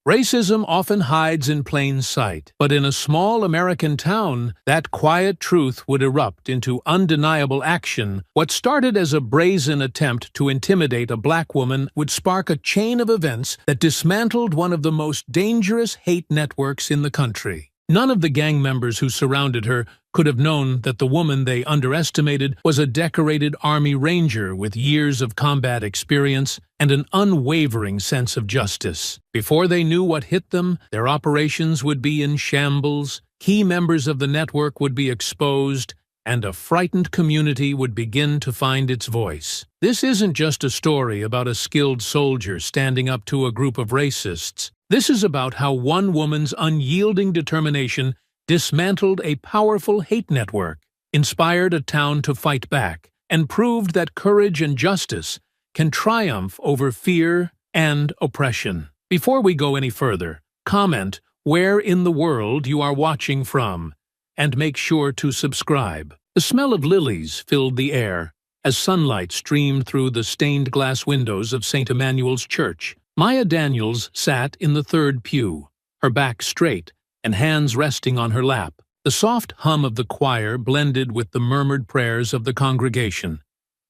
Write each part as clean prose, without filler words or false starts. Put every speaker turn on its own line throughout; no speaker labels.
Racism often hides in plain sight, but in a small American town, that quiet truth would erupt into undeniable action. What started as a brazen attempt to intimidate a black woman would spark a chain of events that dismantled one of the most dangerous hate networks in the country. None of the gang members who surrounded her could have known that the woman they underestimated was a decorated Army Ranger with years of combat experience and an unwavering sense of justice. Before they knew what hit them, their operations would be in shambles, key members of the network would be exposed, and a frightened community would begin to find its voice. This isn't just a story about a skilled soldier standing up to a group of racists. This is about how one woman's unyielding determination dismantled a powerful hate network, inspired a town to fight back, and proved that courage and justice can triumph over fear and oppression. Before we go any further, comment where in the world you are watching from, and make sure to subscribe. The smell of lilies filled the air as sunlight streamed through the stained glass windows of St. Emmanuel's Church. Maya Daniels sat in the third pew, her back straight and hands resting on her lap. The soft hum of the choir blended with the murmured prayers of the congregation,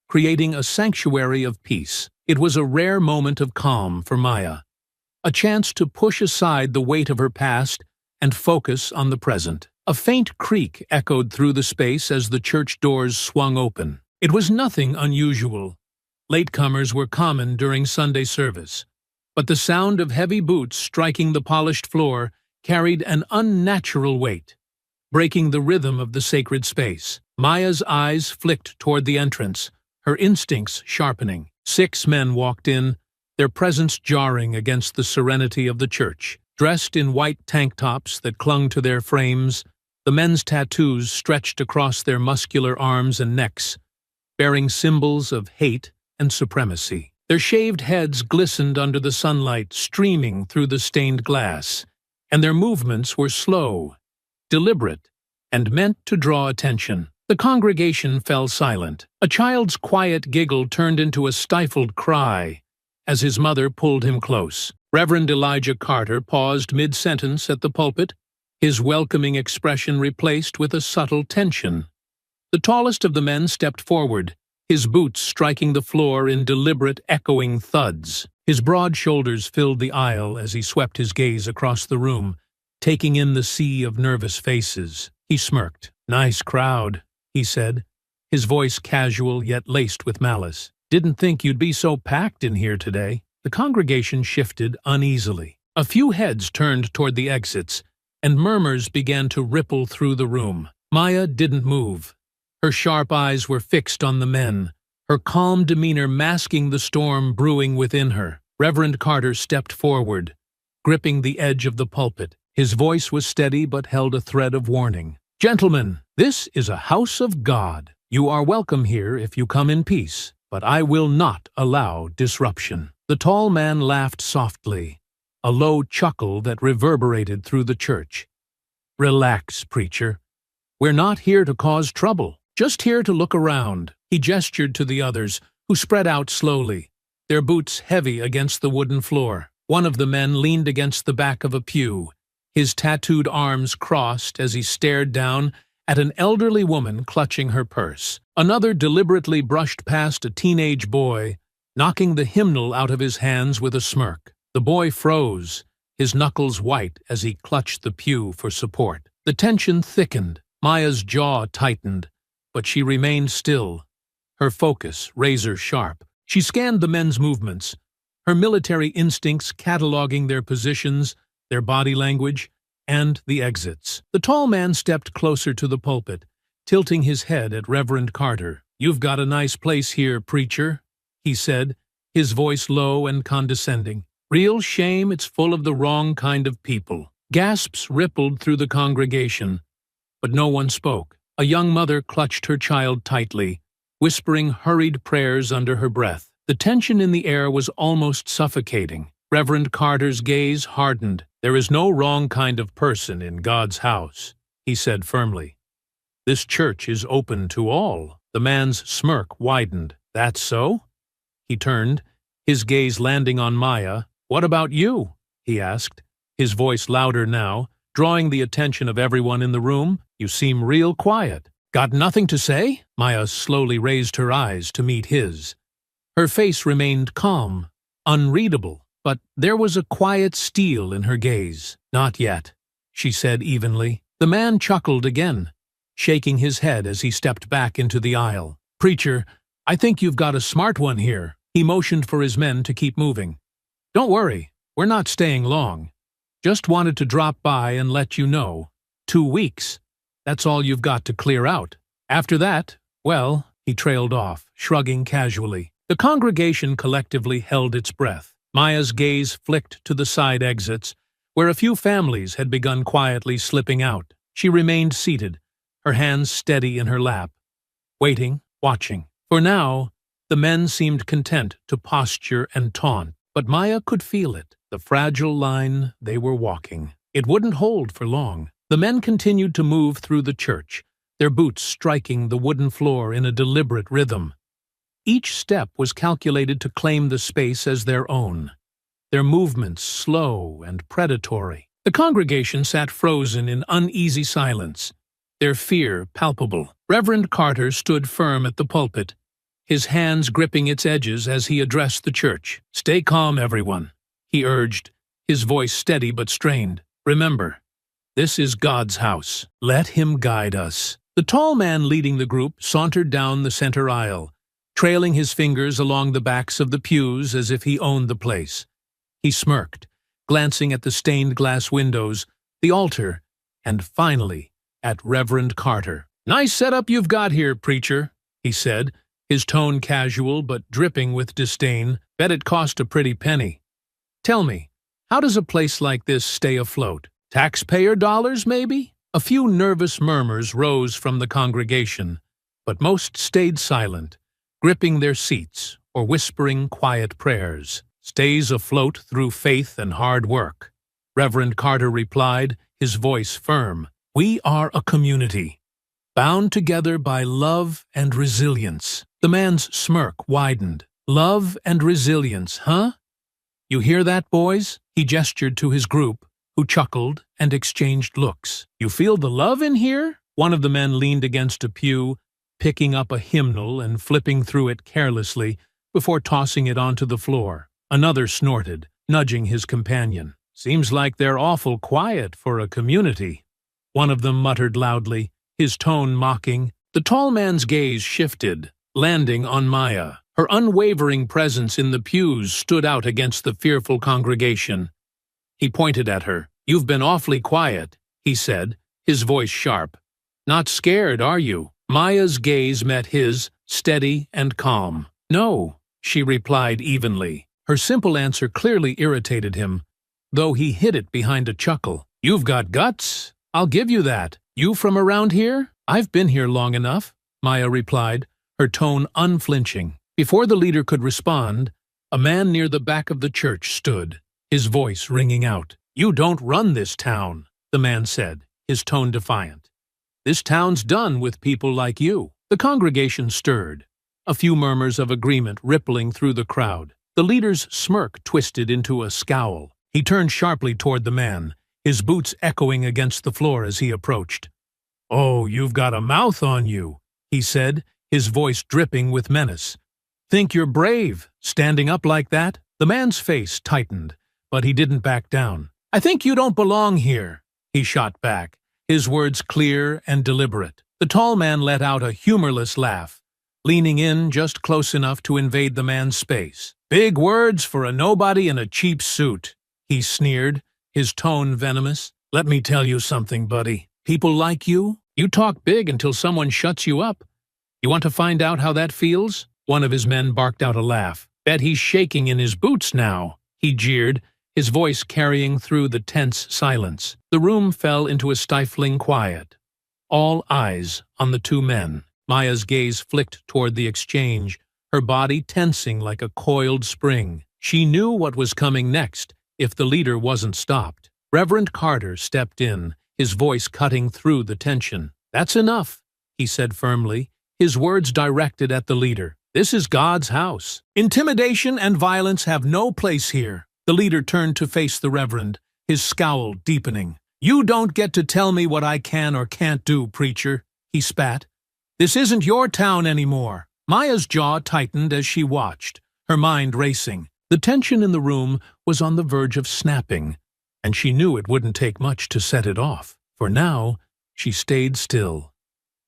creating a sanctuary of peace. It was a rare moment of calm for Maya, a chance to push aside the weight of her past and focus on the present. A faint creak echoed through the space as the church doors swung open. It was nothing unusual. Latecomers were common during Sunday service, but the sound of heavy boots striking the polished floor carried an unnatural weight, breaking the rhythm of the sacred space. Maya's eyes flicked toward the entrance, her instincts sharpening. 6 men walked in, their presence jarring against the serenity of the church. Dressed in white tank tops that clung to their frames, the men's tattoos stretched across their muscular arms and necks, bearing symbols of hate and supremacy. Their shaved heads glistened under the sunlight streaming through the stained glass, and their movements were slow, deliberate, and meant to draw attention. The congregation fell silent. A child's quiet giggle turned into a stifled cry as his mother pulled him close. Reverend Elijah Carter paused mid-sentence at the pulpit, his welcoming expression replaced with a subtle tension. The tallest of the men stepped forward, his boots striking the floor in deliberate, echoing thuds. His broad shoulders filled the aisle as he swept his gaze across the room, taking in the sea of nervous faces. He smirked. "Nice crowd," he said, his voice casual yet laced with malice. "Didn't think you'd be so packed in here today." The congregation shifted uneasily. A few heads turned toward the exits, and murmurs began to ripple through the room. Maya didn't move. Her sharp eyes were fixed on the men, her calm demeanor masking the storm brewing within her. Reverend Carter stepped forward, gripping the edge of the pulpit. His voice was steady but held a thread of warning. "Gentlemen, this is a house of God. You are welcome here if you come in peace, but I will not allow disruption." The tall man laughed softly, a low chuckle that reverberated through the church. "Relax, preacher. We're not here to cause trouble, just here to look around." He gestured to the others, who spread out slowly, their boots heavy against the wooden floor. One of the men leaned against the back of a pew, his tattooed arms crossed as he stared down at an elderly woman clutching her purse. Another deliberately brushed past a teenage boy, knocking the hymnal out of his hands with a smirk. The boy froze, his knuckles white as he clutched the pew for support. The tension thickened. Maya's jaw tightened, but she remained still, her focus razor-sharp. She scanned the men's movements, her military instincts cataloging their positions, their body language, and the exits. The tall man stepped closer to the pulpit, tilting his head at Reverend Carter. "You've got a nice place here, preacher," he said, his voice low and condescending. "Real shame it's full of the wrong kind of people." Gasps rippled through the congregation, but no one spoke. A young mother clutched her child tightly, whispering hurried prayers under her breath. The tension in the air was almost suffocating. Reverend Carter's gaze hardened. "There is no wrong kind of person in God's house," he said firmly. "This church is open to all." The man's smirk widened. "That's so?" He turned, his gaze landing on Maya. "What about you?" he asked, his voice louder now, drawing the attention of everyone in the room. "You seem real quiet. Got nothing to say?" Maya slowly raised her eyes to meet his. Her face remained calm, unreadable, but there was a quiet steel in her gaze. "Not yet," she said evenly. The man chuckled again, shaking his head as he stepped back into the aisle. "Preacher, I think you've got a smart one here." He motioned for his men to keep moving. "Don't worry, we're not staying long. Just wanted to drop by and let you know. 2 weeks. That's all you've got to clear out. After that, well," he trailed off, shrugging casually. The congregation collectively held its breath. Maya's gaze flicked to the side exits, where a few families had begun quietly slipping out. She remained seated, her hands steady in her lap, waiting, watching. For now, the men seemed content to posture and taunt, but Maya could feel it, the fragile line they were walking. It wouldn't hold for long. The men continued to move through the church, their boots striking the wooden floor in a deliberate rhythm. Each step was calculated to claim the space as their own, their movements slow and predatory. The congregation sat frozen in uneasy silence, their fear palpable. Reverend Carter stood firm at the pulpit, his hands gripping its edges as he addressed the church. "Stay calm, everyone," he urged, his voice steady but strained. "Remember, this is God's house. Let him guide us." The tall man leading the group sauntered down the center aisle, trailing his fingers along the backs of the pews as if he owned the place. He smirked, glancing at the stained glass windows, the altar, and finally at Reverend Carter. "Nice setup you've got here, preacher," he said, his tone casual but dripping with disdain. "Bet it cost a pretty penny. Tell me, how does a place like this stay afloat? Taxpayer dollars, maybe?" A few nervous murmurs rose from the congregation, but most stayed silent, gripping their seats or whispering quiet prayers. "Stays afloat through faith and hard work," Reverend Carter replied, his voice firm. "We are a community, bound together by love and resilience." The man's smirk widened. "Love and resilience, huh? You hear that, boys?" He gestured to his group, who chuckled and exchanged looks. "You feel the love in here?" One of the men leaned against a pew, picking up a hymnal and flipping through it carelessly before tossing it onto the floor. Another snorted, nudging his companion. "Seems like they're awful quiet for a community," one of them muttered loudly, his tone mocking. The tall man's gaze shifted, landing on Maya. Her unwavering presence in the pews stood out against the fearful congregation. He pointed at her. "You've been awfully quiet," he said, his voice sharp. "Not scared, are you?" Maya's gaze met his, steady and calm. "No," she replied evenly. Her simple answer clearly irritated him, though he hid it behind a chuckle. "You've got guts, I'll give you that. You from around here?" "I've been here long enough," Maya replied, her tone unflinching. Before the leader could respond, a man near the back of the church stood, his voice ringing out. "You don't run this town," the man said, his tone defiant. "This town's done with people like you." The congregation stirred, a few murmurs of agreement rippling through the crowd. The leader's smirk twisted into a scowl. He turned sharply toward the man, his boots echoing against the floor as he approached. "Oh, you've got a mouth on you," he said, his voice dripping with menace. "Think you're brave, standing up like that?" The man's face tightened, but he didn't back down. "I think you don't belong here," he shot back, his words clear and deliberate. The tall man let out a humorless laugh, leaning in just close enough to invade the man's space. "Big words for a nobody in a cheap suit," he sneered, his tone venomous. "Let me tell you something, buddy. People like you talk big until someone shuts you up. You want to find out how that feels?" One of his men barked out a laugh. "Bet he's shaking in his boots now," he jeered, his voice carrying through the tense silence. The room fell into a stifling quiet, all eyes on the two men. Maya's gaze flicked toward the exchange, her body tensing like a coiled spring. She knew what was coming next if the leader wasn't stopped. Reverend Carter stepped in, his voice cutting through the tension. "That's enough," he said firmly, his words directed at the leader. "This is God's house. Intimidation and violence have no place here." The leader turned to face the reverend, his scowl deepening. "You don't get to tell me what I can or can't do, preacher," he spat. "This isn't your town anymore." Maya's jaw tightened as she watched, her mind racing. The tension in the room was on the verge of snapping, and she knew it wouldn't take much to set it off. For now, she stayed still,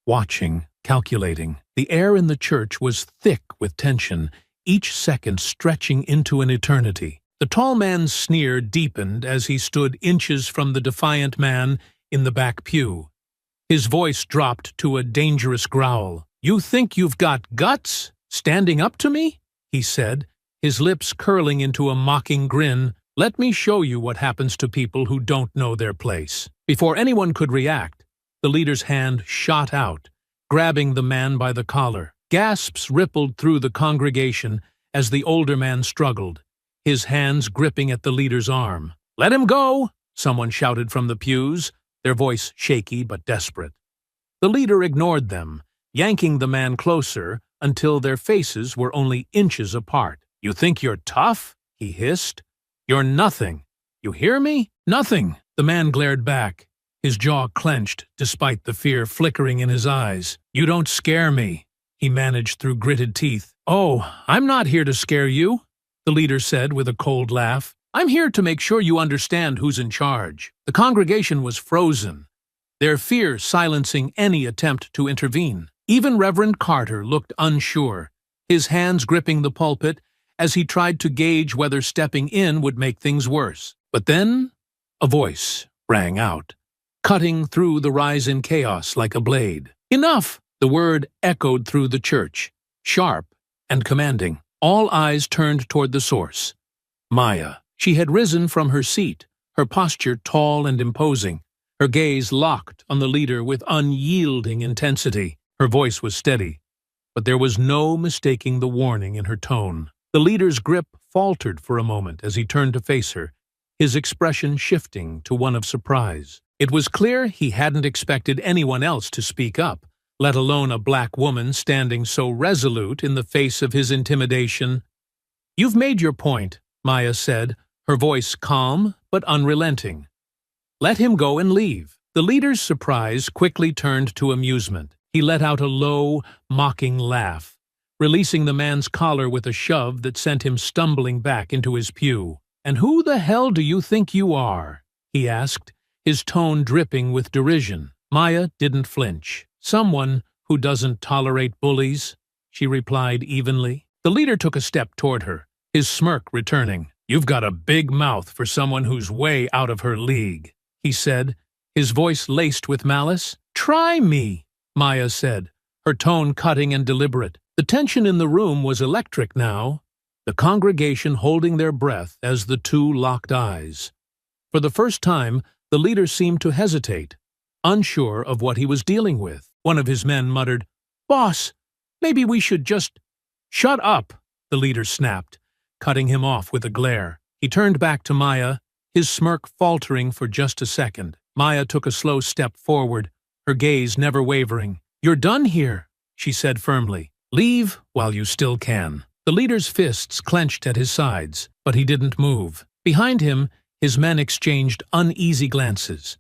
watching, calculating. The air in the church was thick with tension, each second stretching into an eternity. The tall man's sneer deepened as he stood inches from the defiant man in the back pew. His voice dropped to a dangerous growl. "You think you've got guts, standing up to me?" he said, his lips curling into a mocking grin. "Let me show you what happens to people who don't know their place." Before anyone could react, the leader's hand shot out, grabbing the man by the collar. Gasps rippled through the congregation as the older man struggled, his hands gripping at the leader's arm. "Let him go!" someone shouted from the pews, their voice shaky but desperate. The leader ignored them, yanking the man closer until their faces were only inches apart. "You think you're tough?" he hissed. "You're nothing. You hear me? Nothing." The man glared back, his jaw clenched despite the fear flickering in his eyes. "You don't scare me," he managed through gritted teeth. "Oh, I'm not here to scare you," the leader said with a cold laugh. "I'm here to make sure you understand who's in charge." The congregation was frozen, their fear silencing any attempt to intervene. Even Reverend Carter looked unsure, his hands gripping the pulpit as he tried to gauge whether stepping in would make things worse. But then a voice rang out, cutting through the rise in chaos like a blade. "Enough!" The word echoed through the church, sharp and commanding. All eyes turned toward the source, Maya. She had risen from her seat, her posture tall and imposing, her gaze locked on the leader with unyielding intensity. Her voice was steady, but there was no mistaking the warning in her tone. The leader's grip faltered for a moment as he turned to face her, his expression shifting to one of surprise. It was clear he hadn't expected anyone else to speak up, let alone a black woman standing so resolute in the face of his intimidation. "You've made your point," Maya said, her voice calm but unrelenting. "Let him go and leave." The leader's surprise quickly turned to amusement. He let out a low, mocking laugh, releasing the man's collar with a shove that sent him stumbling back into his pew. "And who the hell do you think you are?" he asked, his tone dripping with derision. Maya didn't flinch. "Someone who doesn't tolerate bullies," she replied evenly. The leader took a step toward her, his smirk returning. "You've got a big mouth for someone who's way out of her league," he said, his voice laced with malice. "Try me," Maya said, her tone cutting and deliberate. The tension in the room was electric now, the congregation holding their breath as the two locked eyes. For the first time, the leader seemed to hesitate, unsure of what he was dealing with. One of his men muttered, "Boss, maybe we should just—" "Shut up," the leader snapped, cutting him off with a glare. He turned back to Maya, his smirk faltering for just a second. Maya took a slow step forward, her gaze never wavering. "You're done here," she said firmly. "Leave while you still can." The leader's fists clenched at his sides, but he didn't move. Behind him, his men exchanged uneasy glances,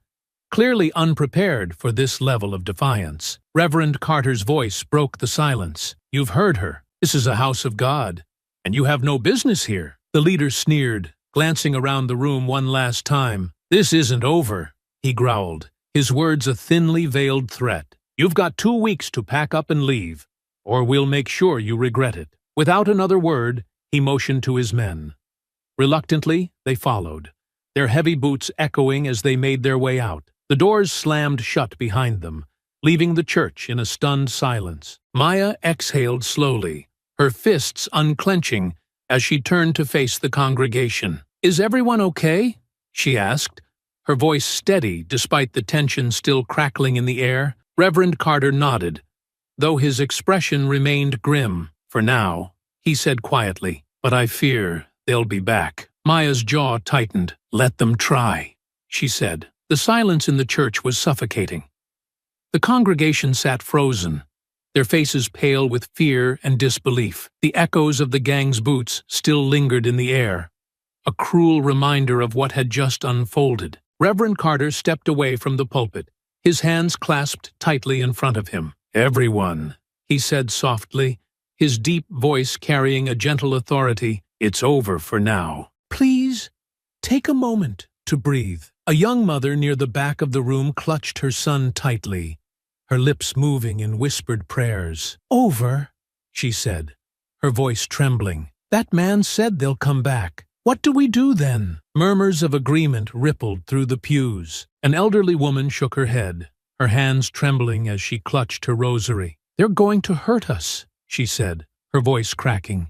clearly unprepared for this level of defiance. Reverend Carter's voice broke the silence. "You've heard her. This is a house of God, and you have no business here." The leader sneered, glancing around the room one last time. "This isn't over," he growled, his words a thinly veiled threat. "You've got 2 weeks to pack up and leave, or we'll make sure you regret it." Without another word, he motioned to his men. Reluctantly, they followed, their heavy boots echoing as they made their way out. The doors slammed shut behind them, leaving the church in a stunned silence. Maya exhaled slowly, her fists unclenching as she turned to face the congregation. "Is everyone okay?" she asked, her voice steady despite the tension still crackling in the air. Reverend Carter nodded, though his expression remained grim. "For now," he said quietly, "but I fear they'll be back." Maya's jaw tightened. "Let them try," she said. The silence in the church was suffocating. The congregation sat frozen, their faces pale with fear and disbelief. The echoes of the gang's boots still lingered in the air. a cruel reminder of what had just unfolded. Reverend Carter stepped away from the pulpit, his hands clasped tightly in front of him. "Everyone," he said softly, his deep voice carrying a gentle authority, "it's over for now. Please, take a moment to breathe." A young mother near the back of the room clutched her son tightly, her lips moving in whispered prayers. "Over," she said, her voice trembling. "That man said they'll come back. What do we do then?" Murmurs of agreement rippled through the pews. An elderly woman shook her head, her hands trembling as she clutched her rosary. "They're going to hurt us," she said, her voice cracking.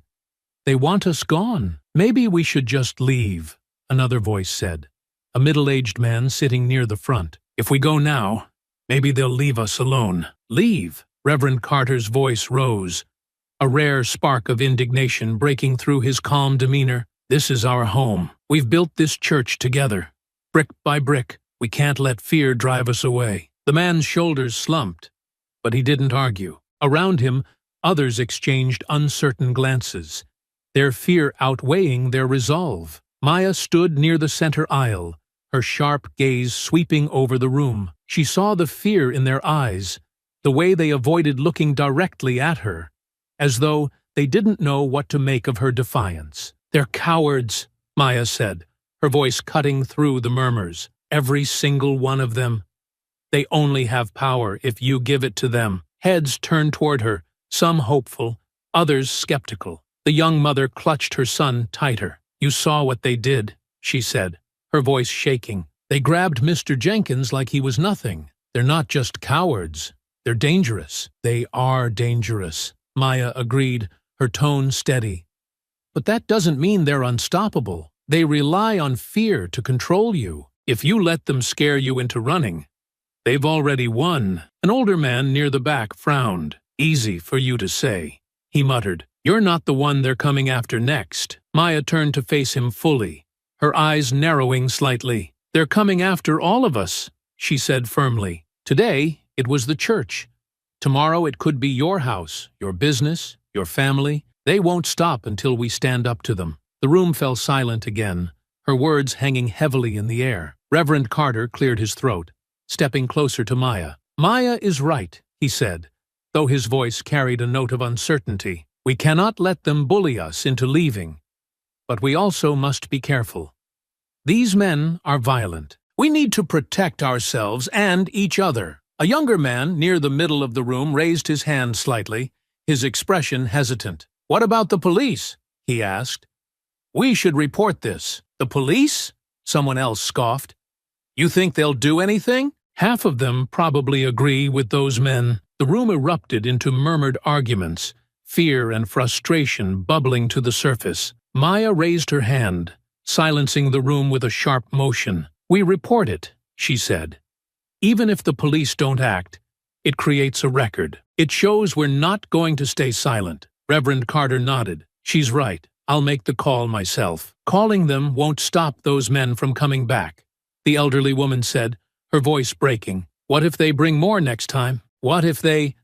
"They want us gone. Maybe we should just leave," another voice said, a middle-aged man sitting near the front. "If we go now, maybe they'll leave us alone." "Leave?" Reverend Carter's voice rose, a rare spark of indignation breaking through his calm demeanor. "This is our home. We've built this church together. Brick by brick, we can't let fear drive us away." The man's shoulders slumped, but he didn't argue. Around him, others exchanged uncertain glances, their fear outweighing their resolve. Maya stood near the center aisle, her sharp gaze sweeping over the room. She saw the fear in their eyes, the way they avoided looking directly at her, as though they didn't know what to make of her defiance. "They're cowards," Maya said, her voice cutting through the murmurs. "Every single one of them. They only have power if you give it to them." Heads turned toward her, some hopeful, others skeptical. The young mother clutched her son tighter. "You saw what they did," she said, her voice shaking. "They grabbed Mr. Jenkins like he was nothing. They're not just cowards. They're dangerous." "They are dangerous," Maya agreed, her tone steady. "But that doesn't mean they're unstoppable. They rely on fear to control you. If you let them scare you into running, they've already won." An older man near the back frowned. "Easy for you to say," he muttered. "You're not the one they're coming after next." Maya turned to face him fully, her eyes narrowing slightly. "They're coming after all of us," she said firmly. "Today, it was the church. Tomorrow it could be your house, your business, your family. They won't stop until we stand up to them." The room fell silent again, her words hanging heavily in the air. Reverend Carter cleared his throat, stepping closer to Maya. "Maya is right," he said, though his voice carried a note of uncertainty. "We cannot let them bully us into leaving, but we also must be careful. These men are violent. We need to protect ourselves and each other." A younger man near the middle of the room raised his hand slightly, his expression hesitant. "What about the police?" he asked. "We should report this." "The police?" someone else scoffed. "You think they'll do anything?" Half of them probably agree with those men. The room erupted into murmured arguments, fear and frustration bubbling to the surface. Maya raised her hand, silencing the room with a sharp motion. "We report it," she said. "Even if the police don't act, it creates a record. It shows we're not going to stay silent." Reverend Carter nodded. "She's right. I'll make the call myself." "Calling them won't stop those men from coming back," the elderly woman said, her voice breaking. "What if they bring more next time? What if they—"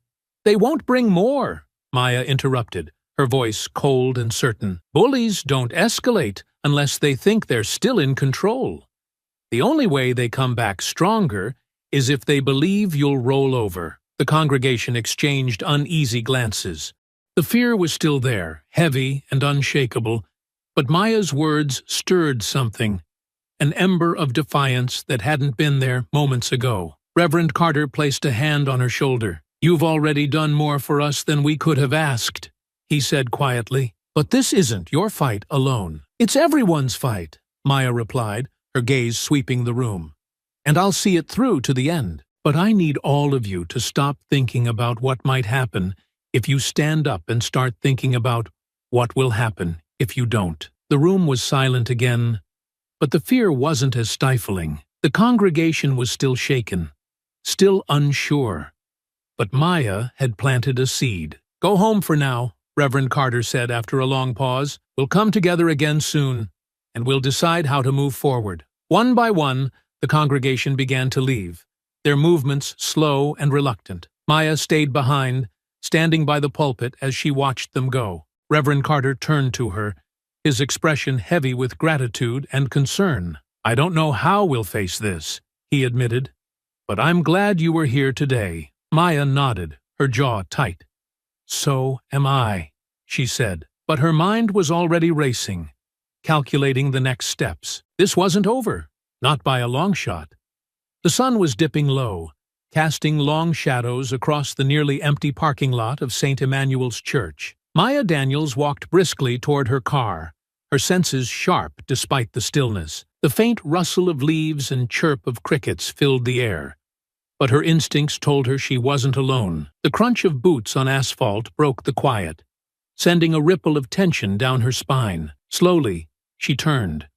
"They won't bring more," Maya interrupted, her voice cold and certain. "Bullies don't escalate unless they think they're still in control. The only way they come back stronger is if they believe you'll roll over." The congregation exchanged uneasy glances. The fear was still there, heavy and unshakable, but Maya's words stirred something, an ember of defiance that hadn't been there moments ago. Reverend Carter placed a hand on her shoulder. "You've already done more for us than we could have asked," he said quietly. "But this isn't your fight alone. It's everyone's fight," Maya replied, her gaze sweeping the room. "And I'll see it through to the end. But I need all of you to stop thinking about what might happen if you stand up and start thinking about what will happen if you don't." The room was silent again, but the fear wasn't as stifling. The congregation was still shaken, still unsure. But Maya had planted a seed. "Go home for now," Reverend Carter said after a long pause. "We'll come together again soon, and we'll decide how to move forward." One by one, the congregation began to leave, their movements slow and reluctant. Maya stayed behind, standing by the pulpit as she watched them go. Reverend Carter turned to her, his expression heavy with gratitude and concern. "I don't know how we'll face this," he admitted, "but I'm glad you were here today." Maya nodded, her jaw tight. "So am I," she said, but her mind was already racing, calculating the next steps. This wasn't over, not by a long shot. The sun was dipping low, casting long shadows across the nearly empty parking lot of St. Emmanuel's Church. Maya Daniels walked briskly toward her car, her senses sharp despite the stillness. The faint rustle of leaves and chirp of crickets filled the air. But her instincts told her she wasn't alone. The crunch of boots on asphalt broke the quiet, sending a ripple of tension down her spine. Slowly, she turned,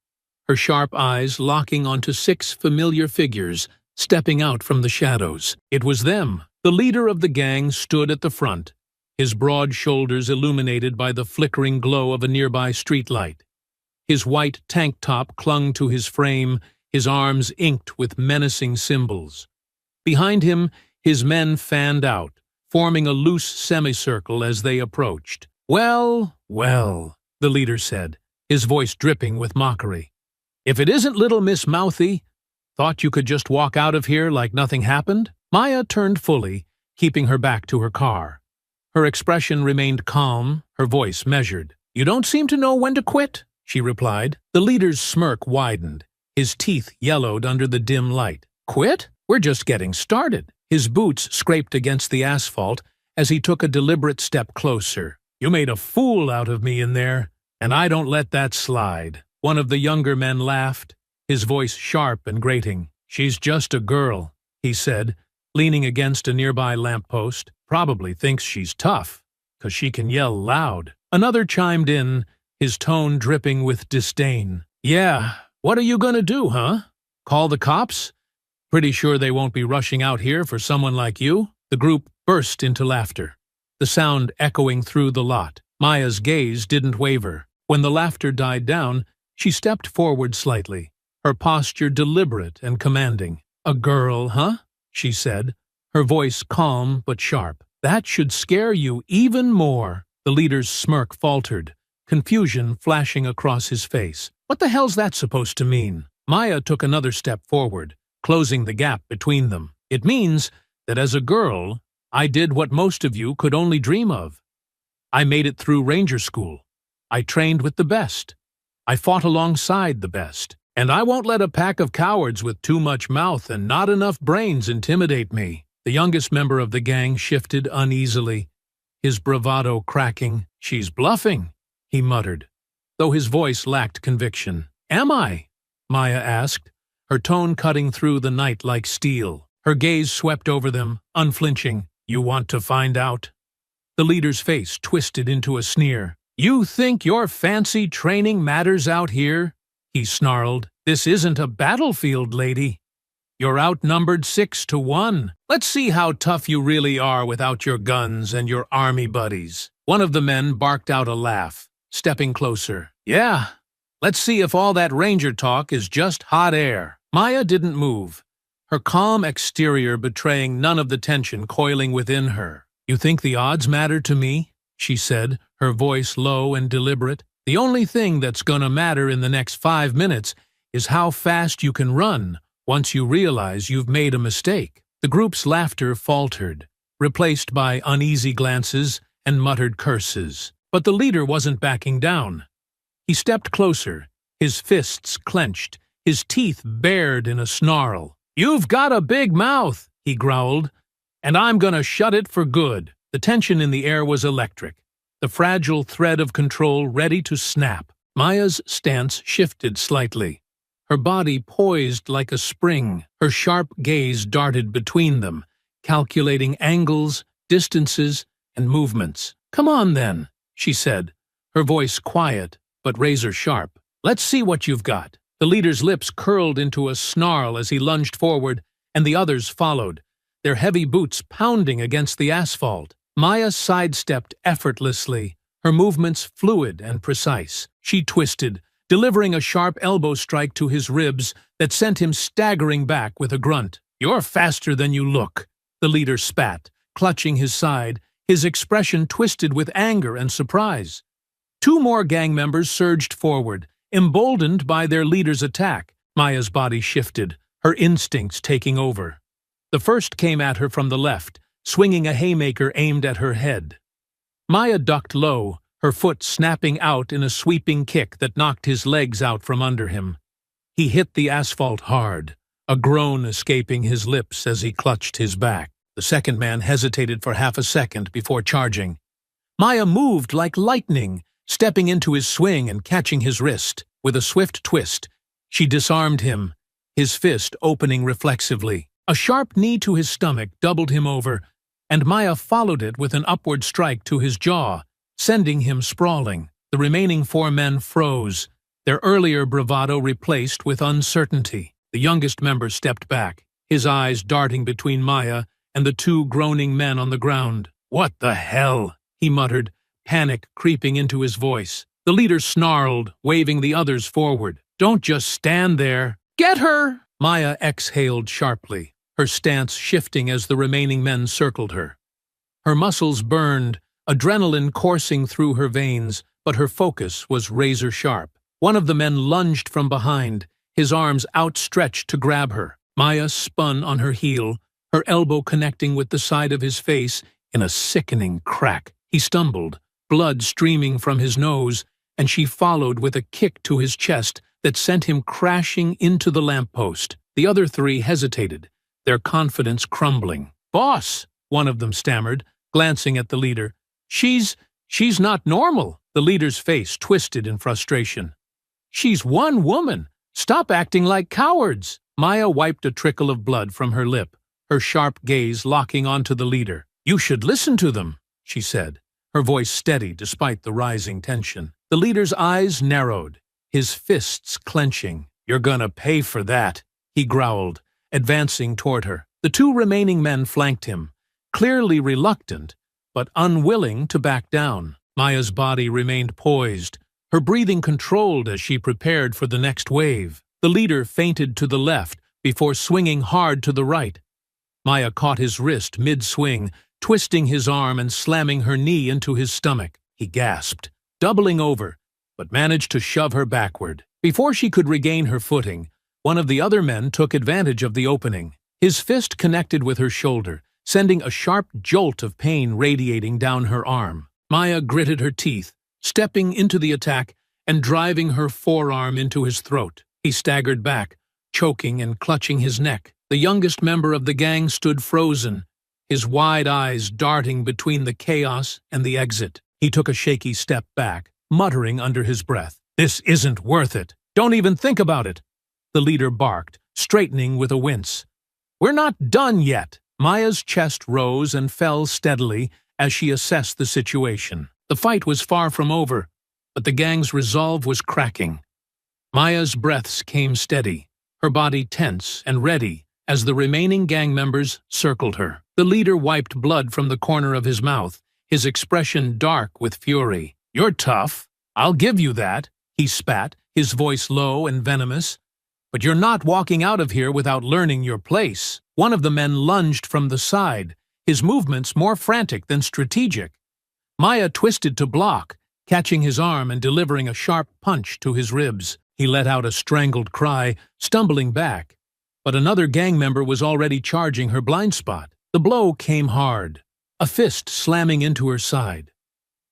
her sharp eyes locking onto 6 familiar figures stepping out from the shadows. It was them. The leader of the gang stood at the front, his broad shoulders illuminated by the flickering glow of a nearby streetlight. His white tank top clung to his frame, his arms inked with menacing symbols. Behind him, his men fanned out, forming a loose semicircle as they approached. "Well, well," the leader said, his voice dripping with mockery. "If it isn't little Miss Mouthy, thought you could just walk out of here like nothing happened?" Maya turned fully, keeping her back to her car. Her expression remained calm, her voice measured. "You don't seem to know when to quit," she replied. The leader's smirk widened, his teeth yellowed under the dim light. "Quit? We're just getting started." His boots scraped against the asphalt as he took a deliberate step closer. "You made a fool out of me in there, and I don't let that slide." One of the younger men laughed, his voice sharp and grating. "She's just a girl," he said, leaning against a nearby lamppost. "Probably thinks she's tough, 'cause she can yell loud." Another chimed in, his tone dripping with disdain. "Yeah, what are you gonna do, huh? Call the cops? Pretty sure they won't be rushing out here for someone like you." The group burst into laughter, the sound echoing through the lot. Maya's gaze didn't waver. When the laughter died down, she stepped forward slightly, her posture deliberate and commanding. "A girl, huh?" she said, her voice calm but sharp. "That should scare you even more." The leader's smirk faltered, confusion flashing across his face. "What the hell's that supposed to mean?" Maya took another step forward, closing the gap between them. "It means that as a girl, I did what most of you could only dream of. I made it through Ranger School. I trained with the best. I fought alongside the best. And I won't let a pack of cowards with too much mouth and not enough brains intimidate me." The youngest member of the gang shifted uneasily, his bravado cracking. "She's bluffing," he muttered, though his voice lacked conviction. "Am I?" Maya asked, her tone cutting through the night like steel. Her gaze swept over them, unflinching. "You want to find out?" The leader's face twisted into a sneer. "You think your fancy training matters out here?" he snarled. "This isn't a battlefield, lady. You're outnumbered 6-1. Let's see how tough you really are without your guns and your army buddies." One of the men barked out a laugh, stepping closer. "Yeah, let's see if all that ranger talk is just hot air." Maya didn't move, her calm exterior betraying none of the tension coiling within her. "You think the odds matter to me?" she said, her voice low and deliberate. "The only thing that's gonna matter in the next 5 minutes is how fast you can run once you realize you've made a mistake." The group's laughter faltered, replaced by uneasy glances and muttered curses. But the leader wasn't backing down. He stepped closer, his fists clenched, his teeth bared in a snarl. "You've got a big mouth," he growled, "and I'm gonna shut it for good." The tension in the air was electric, the fragile thread of control ready to snap. Maya's stance shifted slightly, her body poised like a spring. Her sharp gaze darted between them, calculating angles, distances, and movements. "Come on, then," she said, her voice quiet but razor-sharp. "Let's see what you've got." The leader's lips curled into a snarl as he lunged forward, and the others followed, their heavy boots pounding against the asphalt. Maya sidestepped effortlessly, her movements fluid and precise. She twisted, delivering a sharp elbow strike to his ribs that sent him staggering back with a grunt. "You're faster than you look," the leader spat, clutching his side, his expression twisted with anger and surprise. Two more gang members surged forward, emboldened by their leader's attack. Maya's body shifted, her instincts taking over. The first came at her from the left, swinging a haymaker aimed at her head. Maya ducked low, her foot snapping out in a sweeping kick that knocked his legs out from under him. He hit the asphalt hard, a groan escaping his lips as he clutched his back. The second man hesitated for half a second before charging. Maya moved like lightning, stepping into his swing and catching his wrist. With a swift twist, she disarmed him, his fist opening reflexively. A sharp knee to his stomach doubled him over, and Maya followed it with an upward strike to his jaw, sending him sprawling. The remaining four men froze, their earlier bravado replaced with uncertainty. The youngest member stepped back, his eyes darting between Maya and the two groaning men on the ground. "What the hell?" he muttered, panic creeping into his voice. The leader snarled, waving the others forward. "Don't just stand there. Get her!" Maya exhaled sharply, her stance shifting as the remaining men circled her. Her muscles burned, adrenaline coursing through her veins, but her focus was razor-sharp. One of the men lunged from behind, his arms outstretched to grab her. Maya spun on her heel, her elbow connecting with the side of his face in a sickening crack. He stumbled, blood streaming from his nose, and she followed with a kick to his chest that sent him crashing into the lamppost. The other three hesitated, their confidence crumbling. "Boss," one of them stammered, glancing at the leader. She's not normal." The leader's face twisted in frustration. "She's one woman. Stop acting like cowards." Maya wiped a trickle of blood from her lip, her sharp gaze locking onto the leader. "You should listen to them," she said, her voice steady despite the rising tension. The leader's eyes narrowed, his fists clenching. "You're gonna pay for that," he growled, advancing toward her. The two remaining men flanked him, clearly reluctant, but unwilling to back down. Maya's body remained poised, her breathing controlled as she prepared for the next wave. The leader feinted to the left before swinging hard to the right. Maya caught his wrist mid-swing, twisting his arm and slamming her knee into his stomach. He gasped, doubling over, but managed to shove her backward. Before she could regain her footing, one of the other men took advantage of the opening. His fist connected with her shoulder, sending a sharp jolt of pain radiating down her arm. Maya gritted her teeth, stepping into the attack and driving her forearm into his throat. He staggered back, choking and clutching his neck. The youngest member of the gang stood frozen, his wide eyes darting between the chaos and the exit. He took a shaky step back, muttering under his breath, "This isn't worth it. Don't even think about it." The leader barked, straightening with a wince. "We're not done yet." Maya's chest rose and fell steadily as she assessed the situation. The fight was far from over, but the gang's resolve was cracking. Maya's breaths came steady, her body tense and ready as the remaining gang members circled her. The leader wiped blood from the corner of his mouth, his expression dark with fury. "You're tough, I'll give you that," he spat, his voice low and venomous. "But you're not walking out of here without learning your place." One of the men lunged from the side, his movements more frantic than strategic. Maya twisted to block, catching his arm and delivering a sharp punch to his ribs. He let out a strangled cry, stumbling back. But another gang member was already charging her blind spot. The blow came hard, a fist slamming into her side.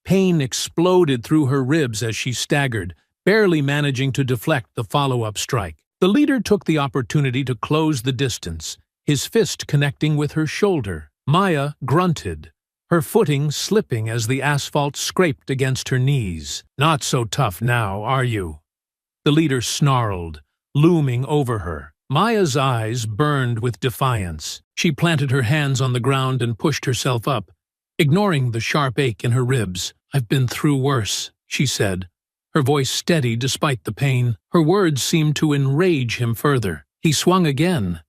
Pain exploded through her ribs as she staggered, barely managing to deflect the follow-up strike. The leader took the opportunity to close the distance, his fist connecting with her shoulder. Maya grunted, her footing slipping as the asphalt scraped against her knees. "Not so tough now, are you?" The leader snarled, looming over her. Maya's eyes burned with defiance. She planted her hands on the ground and pushed herself up, ignoring the sharp ache in her ribs. "I've been through worse," she said, her voice steady despite the pain. Her words seemed to enrage him further. He swung again,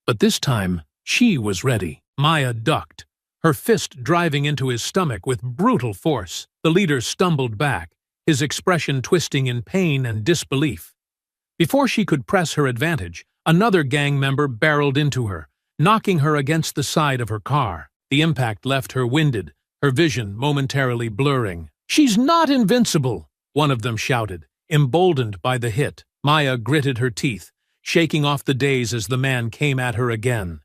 but this time she was ready. Maya ducked, her fist driving into his stomach with brutal force. The leader stumbled back, his expression twisting in pain and disbelief. Before she could press her advantage, another gang member barreled into her, knocking her against the side of her car. The impact left her winded, her vision momentarily blurring. "She's not invincible," one of them shouted, emboldened by the hit. Maya gritted her teeth, shaking off the daze as the man came at her again.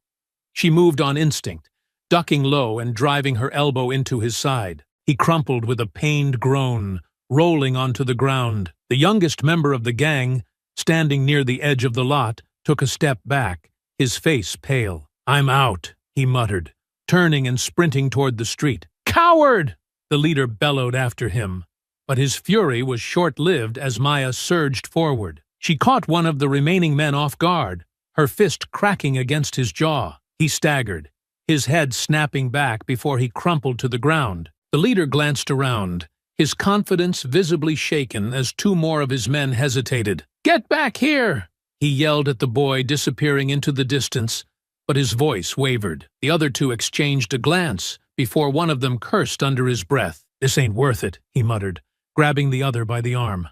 She moved on instinct, ducking low and driving her elbow into his side. He crumpled with a pained groan, rolling onto the ground. The youngest member of the gang, standing near the edge of the lot, took a step back, his face pale. "I'm out," he muttered, turning and sprinting toward the street. "Coward!" the leader bellowed after him. But his fury was short-lived as Maya surged forward. She caught one of the remaining men off guard, her fist cracking against his jaw. He staggered, his head snapping back before he crumpled to the ground. The leader glanced around, his confidence visibly shaken as two more of his men hesitated. "Get back here!" he yelled at the boy, disappearing into the distance, but his voice wavered. The other two exchanged a glance before one of them cursed under his breath. "This ain't worth it," he muttered, grabbing the other by the arm.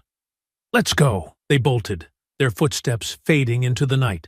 "Let's go." They bolted, their footsteps fading into the night.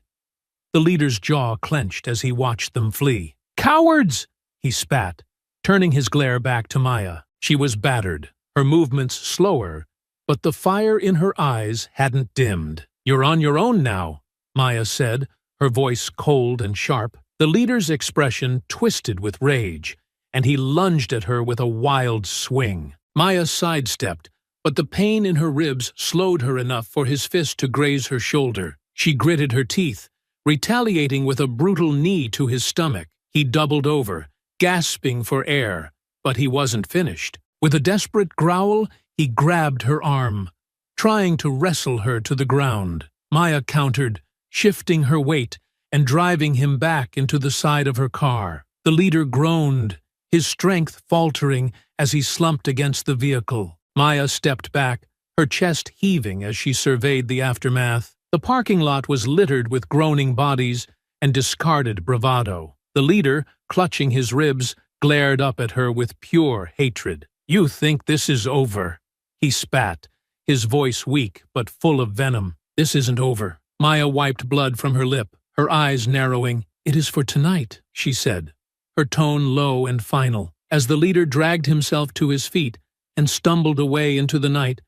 The leader's jaw clenched as he watched them flee. "Cowards!" he spat, turning his glare back to Maya. She was battered, her movements slower, but the fire in her eyes hadn't dimmed. "You're on your own now," Maya said, her voice cold and sharp. The leader's expression twisted with rage, and he lunged at her with a wild swing. Maya sidestepped, but the pain in her ribs slowed her enough for his fist to graze her shoulder. She gritted her teeth, retaliating with a brutal knee to his stomach. He doubled over, gasping for air, but he wasn't finished. With a desperate growl, he grabbed her arm, trying to wrestle her to the ground. Maya countered, shifting her weight and driving him back into the side of her car. The leader groaned, his strength faltering as he slumped against the vehicle. Maya stepped back, her chest heaving as she surveyed the aftermath. The parking lot was littered with groaning bodies and discarded bravado. The leader, clutching his ribs, glared up at her with pure hatred. "You think this is over?" he spat, his voice weak but full of venom. "This isn't over." Maya wiped blood from her lip, her eyes narrowing. "It is for tonight," she said, her tone low and final. As the leader dragged himself to his feet and stumbled away into the night,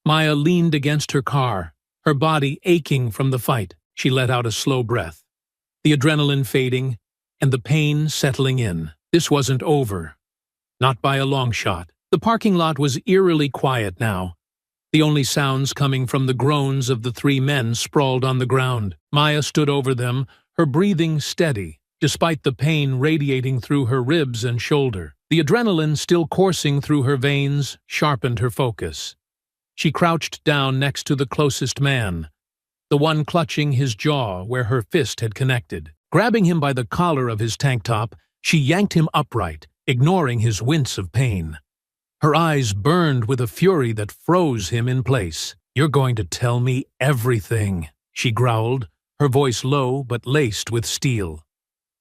Maya leaned against her car, her body aching from the fight. She let out a slow breath, the adrenaline fading and the pain settling in. This wasn't over. Not by a long shot. The parking lot was eerily quiet now, the only sounds coming from the groans of the three men sprawled on the ground. Maya stood over them, her breathing steady, despite the pain radiating through her ribs and shoulder. The adrenaline still coursing through her veins sharpened her focus. She crouched down next to the closest man, the one clutching his jaw where her fist had connected. Grabbing him by the collar of his tank top, she yanked him upright, ignoring his wince of pain. Her eyes burned with a fury that froze him in place. "You're going to tell me everything," she growled, her voice low but laced with steel.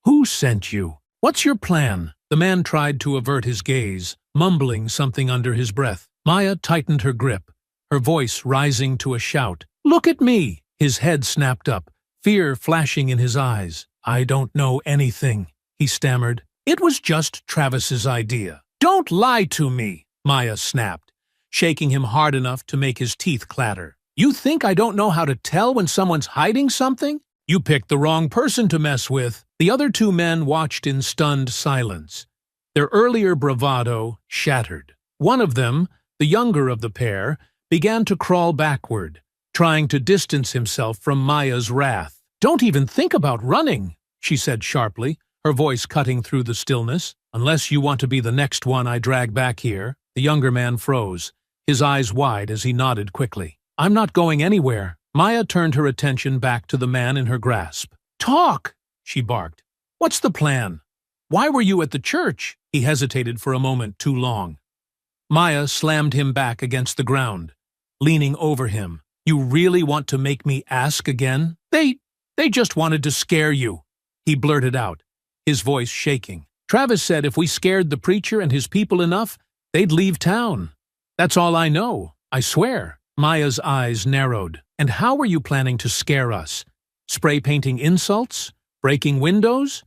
"Who sent you? What's your plan?" The man tried to avert his gaze, mumbling something under his breath. Maya tightened her grip, her voice rising to a shout. "Look at me!" His head snapped up, fear flashing in his eyes. "I don't know anything," he stammered. "It was just Travis's idea." "Don't lie to me," Maya snapped, shaking him hard enough to make his teeth clatter. "You think I don't know how to tell when someone's hiding something? You picked the wrong person to mess with." The other two men watched in stunned silence, their earlier bravado shattered. One of them, the younger of the pair, began to crawl backward, trying to distance himself from Maya's wrath. "Don't even think about running," she said sharply, her voice cutting through the stillness. "Unless you want to be the next one I drag back here." The younger man froze, his eyes wide as he nodded quickly. "I'm not going anywhere." Maya turned her attention back to the man in her grasp. "Talk!" she barked. "What's the plan? Why were you at the church?" He hesitated for a moment too long. Maya slammed him back against the ground, leaning over him. "You really want to make me ask again?" They just wanted to scare you," he blurted out, his voice shaking. "Travis said if we scared the preacher and his people enough, they'd leave town. That's all I know, I swear." Maya's eyes narrowed. "And how were you planning to scare us? Spray painting insults? Breaking windows?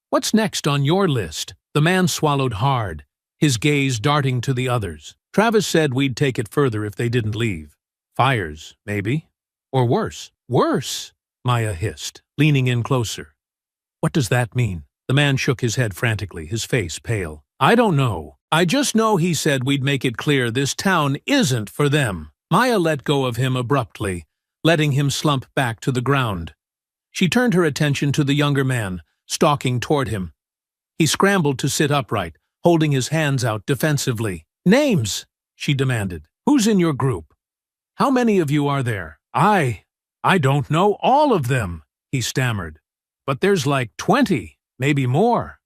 What's next on your list?" The man swallowed hard, his gaze darting to the others. Travis said we'd take it further if they didn't leave. Fires, maybe. Or worse. Worse, Maya hissed, leaning in closer. What does that mean? The man shook his head frantically, his face pale. I don't know. I just know he said we'd make it clear this town isn't for them. Maya let go of him abruptly, letting him slump back to the ground. She turned her attention to the younger man, stalking toward him. He scrambled to sit upright, holding his hands out defensively. Names, she demanded. Who's in your group? How many of you are there? I don't know all of them, he stammered. But there's like 20, maybe more.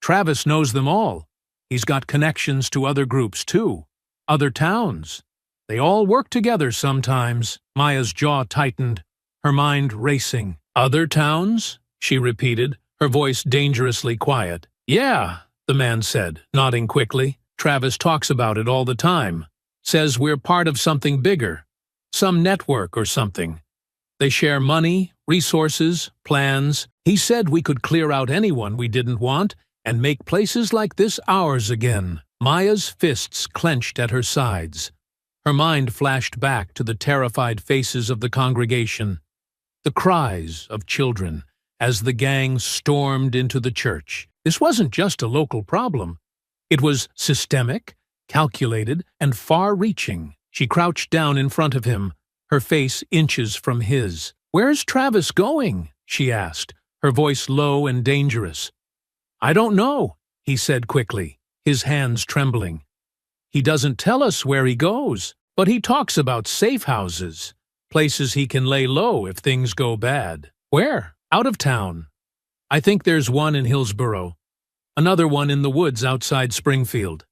Travis knows them all. He's got connections to other groups too. Other towns. They all work together sometimes. Maya's jaw tightened, her mind racing. Other towns? She repeated, her voice dangerously quiet. Yeah, the man said, nodding quickly. Travis talks about it all the time. Says we're part of something bigger. Some network or something. They share money, resources, plans. He said we could clear out anyone we didn't want and make places like this ours again. Maya's fists clenched at her sides. Her mind flashed back to the terrified faces of the congregation, the cries of children as the gang stormed into the church. This wasn't just a local problem. It was systemic, calculated, and far-reaching. She crouched down in front of him, her face inches from his. "Where's Travis going?" she asked, her voice low and dangerous. "I don't know," he said quickly, his hands trembling. "He doesn't tell us where he goes, but he talks about safe houses, places he can lay low if things go bad." "Where?" "Out of town. I think there's one in Hillsboro, another one in the woods outside Springfield.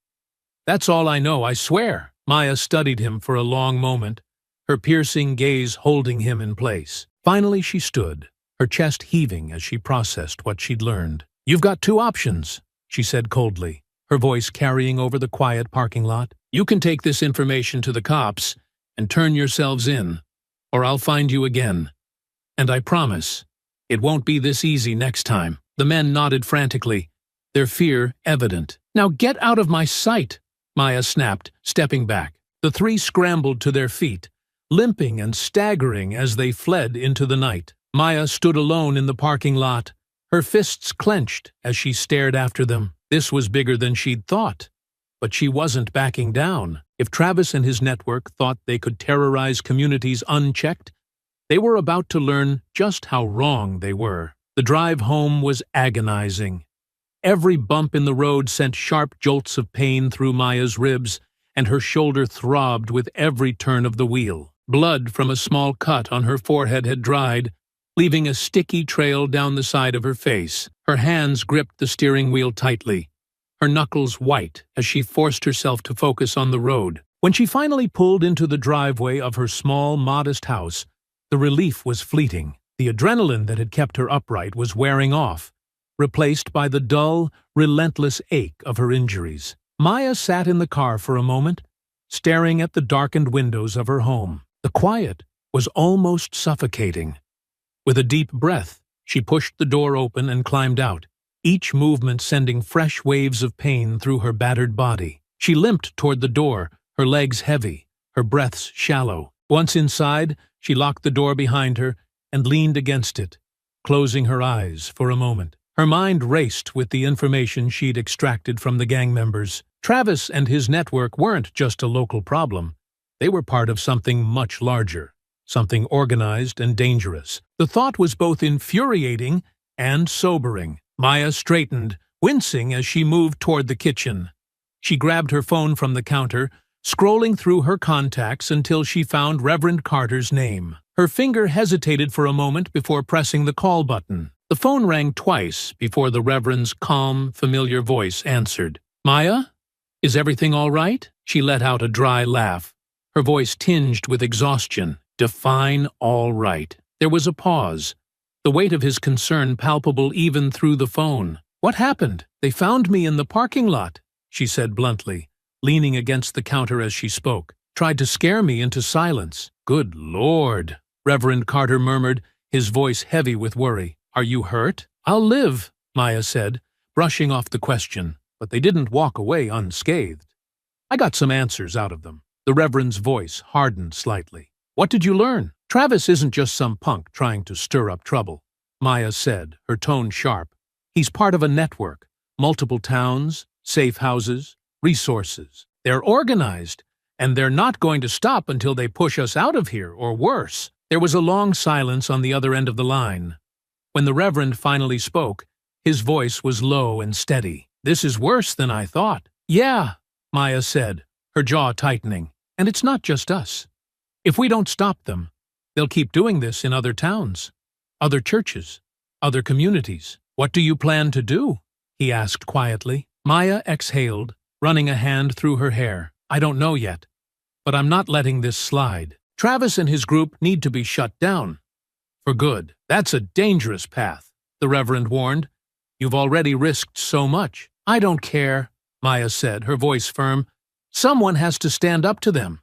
That's all I know, I swear." Maya studied him for a long moment, her piercing gaze holding him in place. Finally she stood, her chest heaving as she processed what she'd learned. "You've got two options," she said coldly, her voice carrying over the quiet parking lot. "You can take this information to the cops and turn yourselves in, or I'll find you again. And I promise, it won't be this easy next time." The men nodded frantically, their fear evident. "Now get out of my sight," Maya snapped, stepping back. The three scrambled to their feet, limping and staggering as they fled into the night. Maya stood alone in the parking lot, her fists clenched as she stared after them. This was bigger than she'd thought. But she wasn't backing down. If Travis and his network thought they could terrorize communities unchecked, they were about to learn just how wrong they were. The drive home was agonizing. Every bump in the road sent sharp jolts of pain through Maya's ribs, and her shoulder throbbed with every turn of the wheel. Blood from a small cut on her forehead had dried, leaving a sticky trail down the side of her face. Her hands gripped the steering wheel tightly, her knuckles white as she forced herself to focus on the road. When she finally pulled into the driveway of her small, modest house, the relief was fleeting. The adrenaline that had kept her upright was wearing off, replaced by the dull, relentless ache of her injuries. Maya sat in the car for a moment, staring at the darkened windows of her home. The quiet was almost suffocating. With a deep breath, she pushed the door open and climbed out, each movement sending fresh waves of pain through her battered body. She limped toward the door, her legs heavy, her breaths shallow. Once inside, she locked the door behind her and leaned against it, closing her eyes for a moment. Her mind raced with the information she'd extracted from the gang members. Travis and his network weren't just a local problem. They were part of something much larger, something organized and dangerous. The thought was both infuriating and sobering. Maya straightened, wincing as she moved toward the kitchen. She grabbed her phone from the counter, scrolling through her contacts until she found Reverend Carter's name. Her finger hesitated for a moment before pressing the call button. The phone rang twice before the Reverend's calm, familiar voice answered. "Maya? Is everything all right?" She let out a dry laugh, her voice tinged with exhaustion. Define all right. There was a pause, the weight of his concern palpable even through the phone. "What happened? They found me in the parking lot," she said bluntly, leaning against the counter as she spoke. "Tried to scare me into silence." "Good Lord," Reverend Carter murmured, his voice heavy with worry. "Are you hurt?" "I'll live," Maya said, brushing off the question, but they didn't walk away unscathed. I got some answers out of them. The Reverend's voice hardened slightly. What did you learn? Travis isn't just some punk trying to stir up trouble, Maya said, her tone sharp. He's part of a network, multiple towns, safe houses, resources. They're organized, and they're not going to stop until they push us out of here, or worse. There was a long silence on the other end of the line. When the Reverend finally spoke, his voice was low and steady. This is worse than I thought. Yeah, Maya said, her jaw tightening. And it's not just us. If we don't stop them, they'll keep doing this in other towns, other churches, other communities. What do you plan to do? He asked quietly. Maya exhaled, running a hand through her hair. I don't know yet, but I'm not letting this slide. Travis and his group need to be shut down. For good. That's a dangerous path, the Reverend warned. You've already risked so much. I don't care, Maya said, her voice firm. Someone has to stand up to them.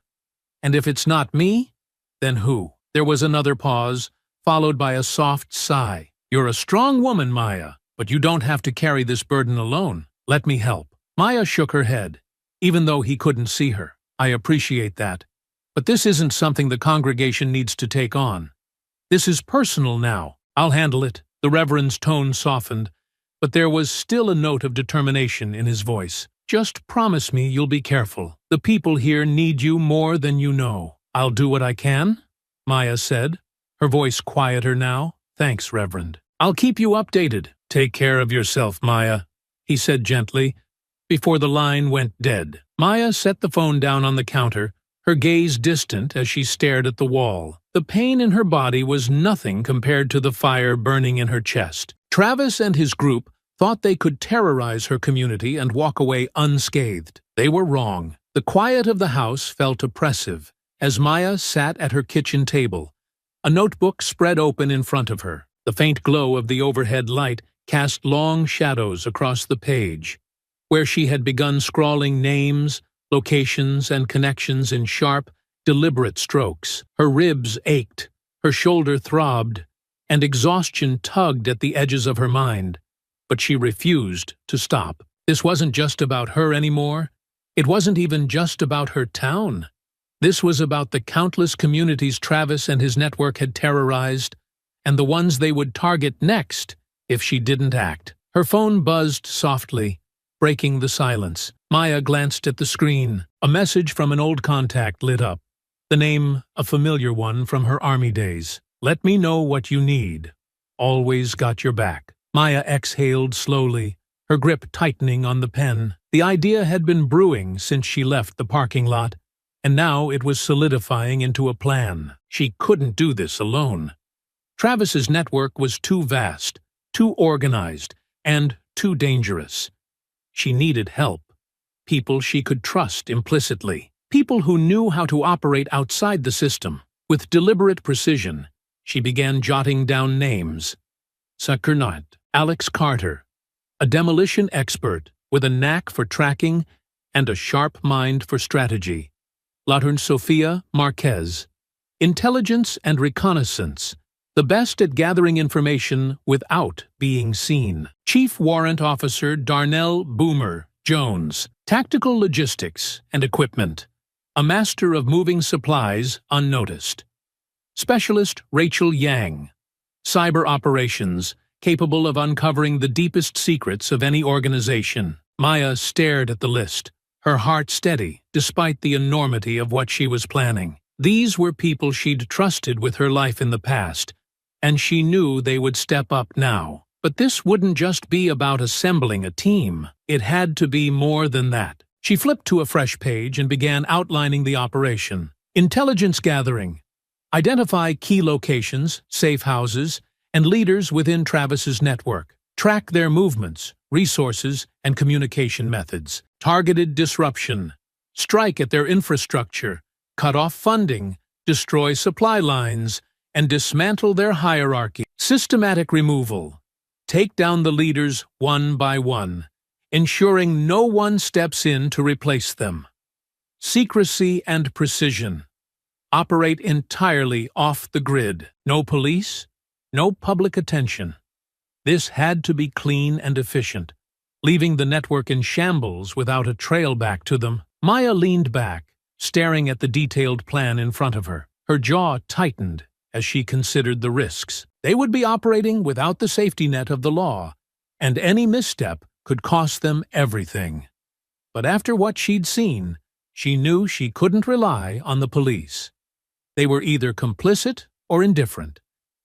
And if it's not me, then who? There was another pause, followed by a soft sigh. You're a strong woman, Maya, but you don't have to carry this burden alone. Let me help. Maya shook her head, even though he couldn't see her. I appreciate that. But this isn't something the congregation needs to take on. This is personal now. I'll handle it. The Reverend's tone softened, but there was still a note of determination in his voice. Just promise me you'll be careful. The people here need you more than you know. I'll do what I can, Maya said, her voice quieter now. Thanks, Reverend. I'll keep you updated. Take care of yourself, Maya, he said gently, before the line went dead. Maya set the phone down on the counter, her gaze distant as she stared at the wall. The pain in her body was nothing compared to the fire burning in her chest. Travis and his group thought they could terrorize her community and walk away unscathed. They were wrong. The quiet of the house felt oppressive as Maya sat at her kitchen table, a notebook spread open in front of her. The faint glow of the overhead light cast long shadows across the page, where she had begun scrawling names, locations, and connections in sharp, deliberate strokes. Her ribs ached, her shoulder throbbed, and exhaustion tugged at the edges of her mind. But she refused to stop. This wasn't just about her anymore. It wasn't even just about her town. This was about the countless communities Travis and his network had terrorized, and the ones they would target next if she didn't act. Her phone buzzed softly, breaking the silence. Maya glanced at the screen. A message from an old contact lit up. The name, a familiar one from her army days. Let me know what you need. Always got your back. Maya exhaled slowly, her grip tightening on the pen. The idea had been brewing since she left the parking lot, and now it was solidifying into a plan. She couldn't do this alone. Travis's network was too vast, too organized, and too dangerous. She needed help. People she could trust implicitly. People who knew how to operate outside the system. With deliberate precision, she began jotting down names. Sakurnat, Alex Carter, a demolition expert with a knack for tracking and a sharp mind for strategy. Latern Sofia Marquez, intelligence and reconnaissance, the best at gathering information without being seen. Chief Warrant Officer Darnell Boomer Jones, tactical logistics and equipment, a master of moving supplies unnoticed. Specialist Rachel Yang, cyber operations, capable of uncovering the deepest secrets of any organization. Maya stared at the list, her heart steady despite the enormity of what she was planning. These were people she'd trusted with her life in the past, and she knew they would step up now. But this wouldn't just be about assembling a team. It had to be more than that. She flipped to a fresh page and began outlining the operation. Intelligence gathering. Identify key locations, safe houses, and leaders within Travis's network. Track their movements, resources, and communication methods. Targeted disruption. Strike at their infrastructure, cut off funding, destroy supply lines, and dismantle their hierarchy. Systematic removal. Take down the leaders one by one, ensuring no one steps in to replace them. Secrecy and precision. Operate entirely off the grid. No police, no public attention. This had to be clean and efficient, leaving the network in shambles without a trail back to them. Maya leaned back, staring at the detailed plan in front of her. Her jaw tightened as she considered the risks. They would be operating without the safety net of the law, and any misstep could cost them everything. But after what she'd seen, she knew she couldn't rely on the police. They were either complicit or indifferent,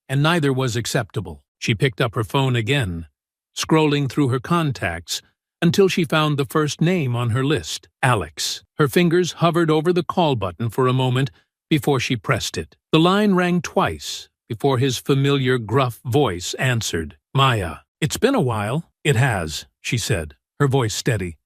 and neither was acceptable. She picked up her phone again, scrolling through her contacts until she found the first name on her list, Alex. Her fingers hovered over the call button for a moment before she pressed it. The line rang twice before his familiar gruff voice answered. "Maya." "It's been a while." "It has," she said, her voice steady.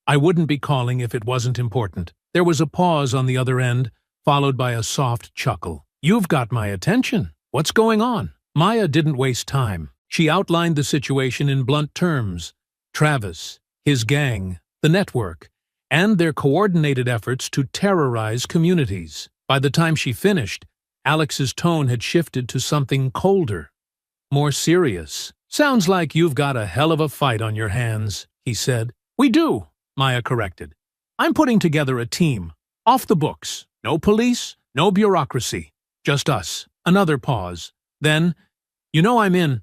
"I wouldn't be calling if it wasn't important." There was a pause on the other end, followed by a soft chuckle. "You've got my attention. What's going on?" Maya didn't waste time. She outlined the situation in blunt terms. Travis, his gang, the network, and their coordinated efforts to terrorize communities. By the time she finished, Alex's tone had shifted to something colder, more serious. "Sounds like you've got a hell of a fight on your hands," he said. "We do," Maya corrected. "I'm putting together a team. Off the books. No police, no bureaucracy. Just us." Another pause. Then, "You know I'm in.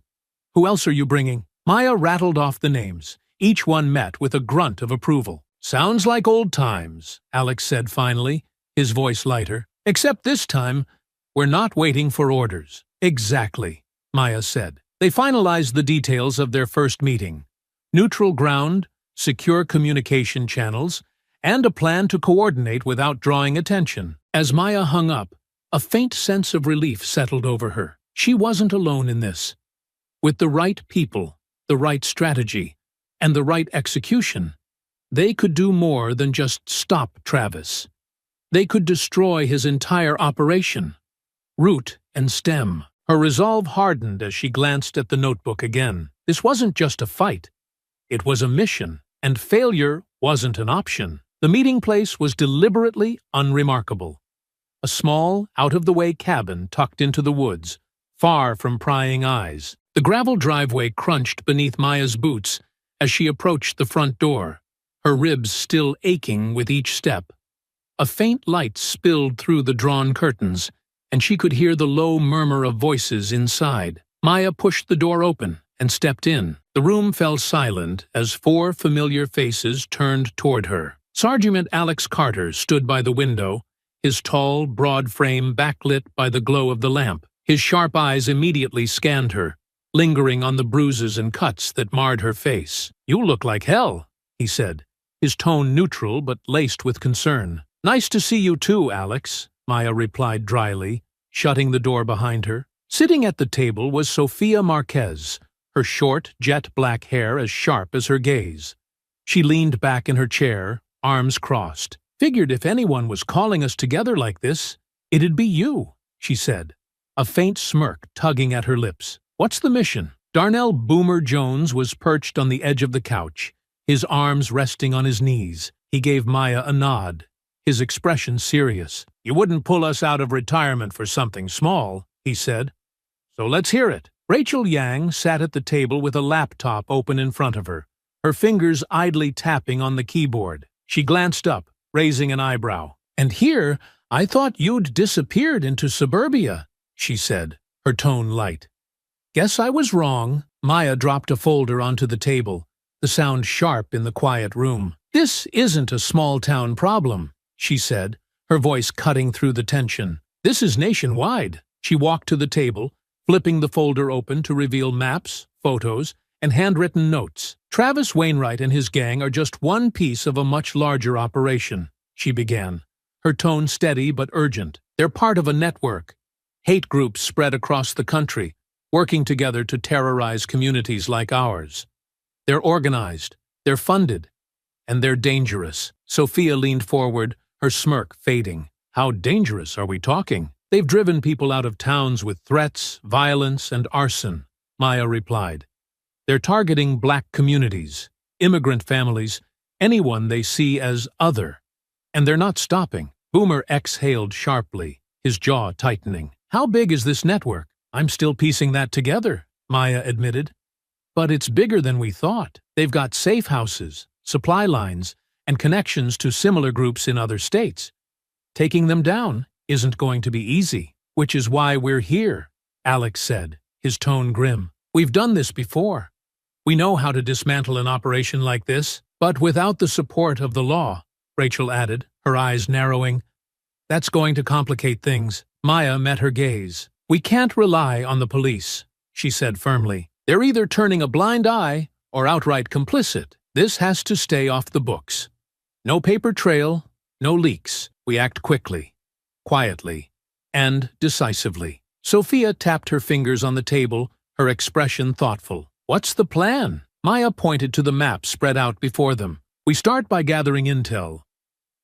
Who else are you bringing?" Maya rattled off the names. Each one met with a grunt of approval. "Sounds like old times," Alex said finally, his voice lighter. "Except this time, we're not waiting for orders." "Exactly," Maya said. They finalized the details of their first meeting. Neutral ground, secure communication channels, and a plan to coordinate without drawing attention. As Maya hung up, a faint sense of relief settled over her. She wasn't alone in this. With the right people, the right strategy, and the right execution, they could do more than just stop Travis. They could destroy his entire operation, root and stem. Her resolve hardened as she glanced at the notebook again. This wasn't just a fight. It was a mission, and failure wasn't an option. The meeting place was deliberately unremarkable. A small, out-of-the-way cabin tucked into the woods, far from prying eyes. The gravel driveway crunched beneath Maya's boots as she approached the front door, her ribs still aching with each step. A faint light spilled through the drawn curtains, and she could hear the low murmur of voices inside. Maya pushed the door open and stepped in. The room fell silent as four familiar faces turned toward her. Sergeant Alex Carter stood by the window, his tall, broad frame backlit by the glow of the lamp. His sharp eyes immediately scanned her, lingering on the bruises and cuts that marred her face. "You look like hell," he said, his tone neutral but laced with concern. "Nice to see you too, Alex," Maya replied dryly, shutting the door behind her. Sitting at the table was Sofia Marquez, her short, jet-black hair as sharp as her gaze. She leaned back in her chair, arms crossed. "Figured if anyone was calling us together like this, it'd be you," she said, a faint smirk tugging at her lips. "What's the mission?" Darnell Boomer Jones was perched on the edge of the couch, his arms resting on his knees. He gave Maya a nod, his expression serious. "You wouldn't pull us out of retirement for something small," he said. "So let's hear it." Rachel Yang sat at the table with a laptop open in front of her, her fingers idly tapping on the keyboard. She glanced up, raising an eyebrow. "And here, I thought you'd disappeared into suburbia," she said, her tone light. "Guess I was wrong." Maya dropped a folder onto the table, the sound sharp in the quiet room. "This isn't a small-town problem," she said, her voice cutting through the tension. "This is nationwide." She walked to the table, flipping the folder open to reveal maps, photos, and handwritten notes. "Travis Wainwright and his gang are just one piece of a much larger operation," she began, her tone steady but urgent. "They're part of a network. Hate groups spread across the country, working together to terrorize communities like ours. They're organized, they're funded, and they're dangerous." Sophia leaned forward, her smirk fading. "How dangerous are we talking?" "They've driven people out of towns with threats, violence, and arson," Maya replied. "They're targeting black communities, immigrant families, anyone they see as other. And they're not stopping." Boomer exhaled sharply, his jaw tightening. "How big is this network?" "I'm still piecing that together," Maya admitted. "But it's bigger than we thought. They've got safe houses, supply lines, and connections to similar groups in other states. Taking them down isn't going to be easy, which is why we're here, Alex said, his tone grim. We've done this before. We know how to dismantle an operation like this, but without the support of the law, Rachel added, her eyes narrowing. That's going to complicate things. Maya met her gaze. We can't rely on the police, she said firmly. They're either turning a blind eye or outright complicit. This has to stay off the books. No paper trail, no leaks. We act quickly, quietly, and decisively. Sophia tapped her fingers on the table, her expression thoughtful. What's the plan? Maya pointed to the map spread out before them. We start by gathering intel.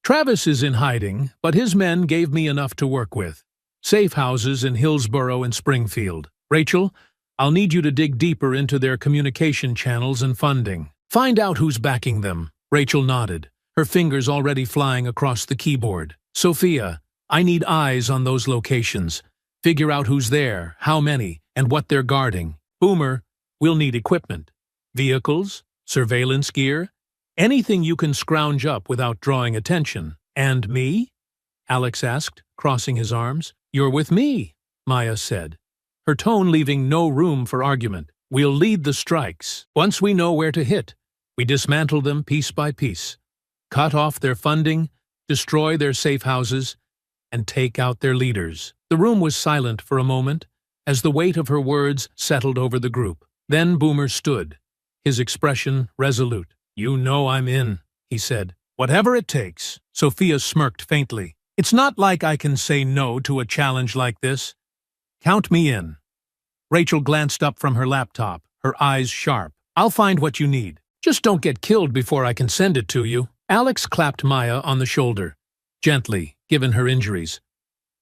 Travis is in hiding, but his men gave me enough to work with. Safe houses in Hillsborough and Springfield. Rachel, I'll need you to dig deeper into their communication channels and funding. Find out who's backing them. Rachel nodded, her fingers already flying across the keyboard. Sophia, I need eyes on those locations. Figure out who's there, how many, and what they're guarding. Boomer, we'll need equipment. Vehicles, surveillance gear, anything you can scrounge up without drawing attention. And me? Alex asked, crossing his arms. You're with me, Maya said, her tone leaving no room for argument. We'll lead the strikes. Once we know where to hit, we dismantle them piece by piece, cut off their funding, destroy their safe houses, and take out their leaders. The room was silent for a moment as the weight of her words settled over the group. Then Boomer stood, his expression resolute. You know I'm in, he said. Whatever it takes. Sophia smirked faintly. It's not like I can say no to a challenge like this. Count me in. Rachel glanced up from her laptop, her eyes sharp. I'll find what you need. Just don't get killed before I can send it to you. Alex clapped Maya on the shoulder, gently, given her injuries.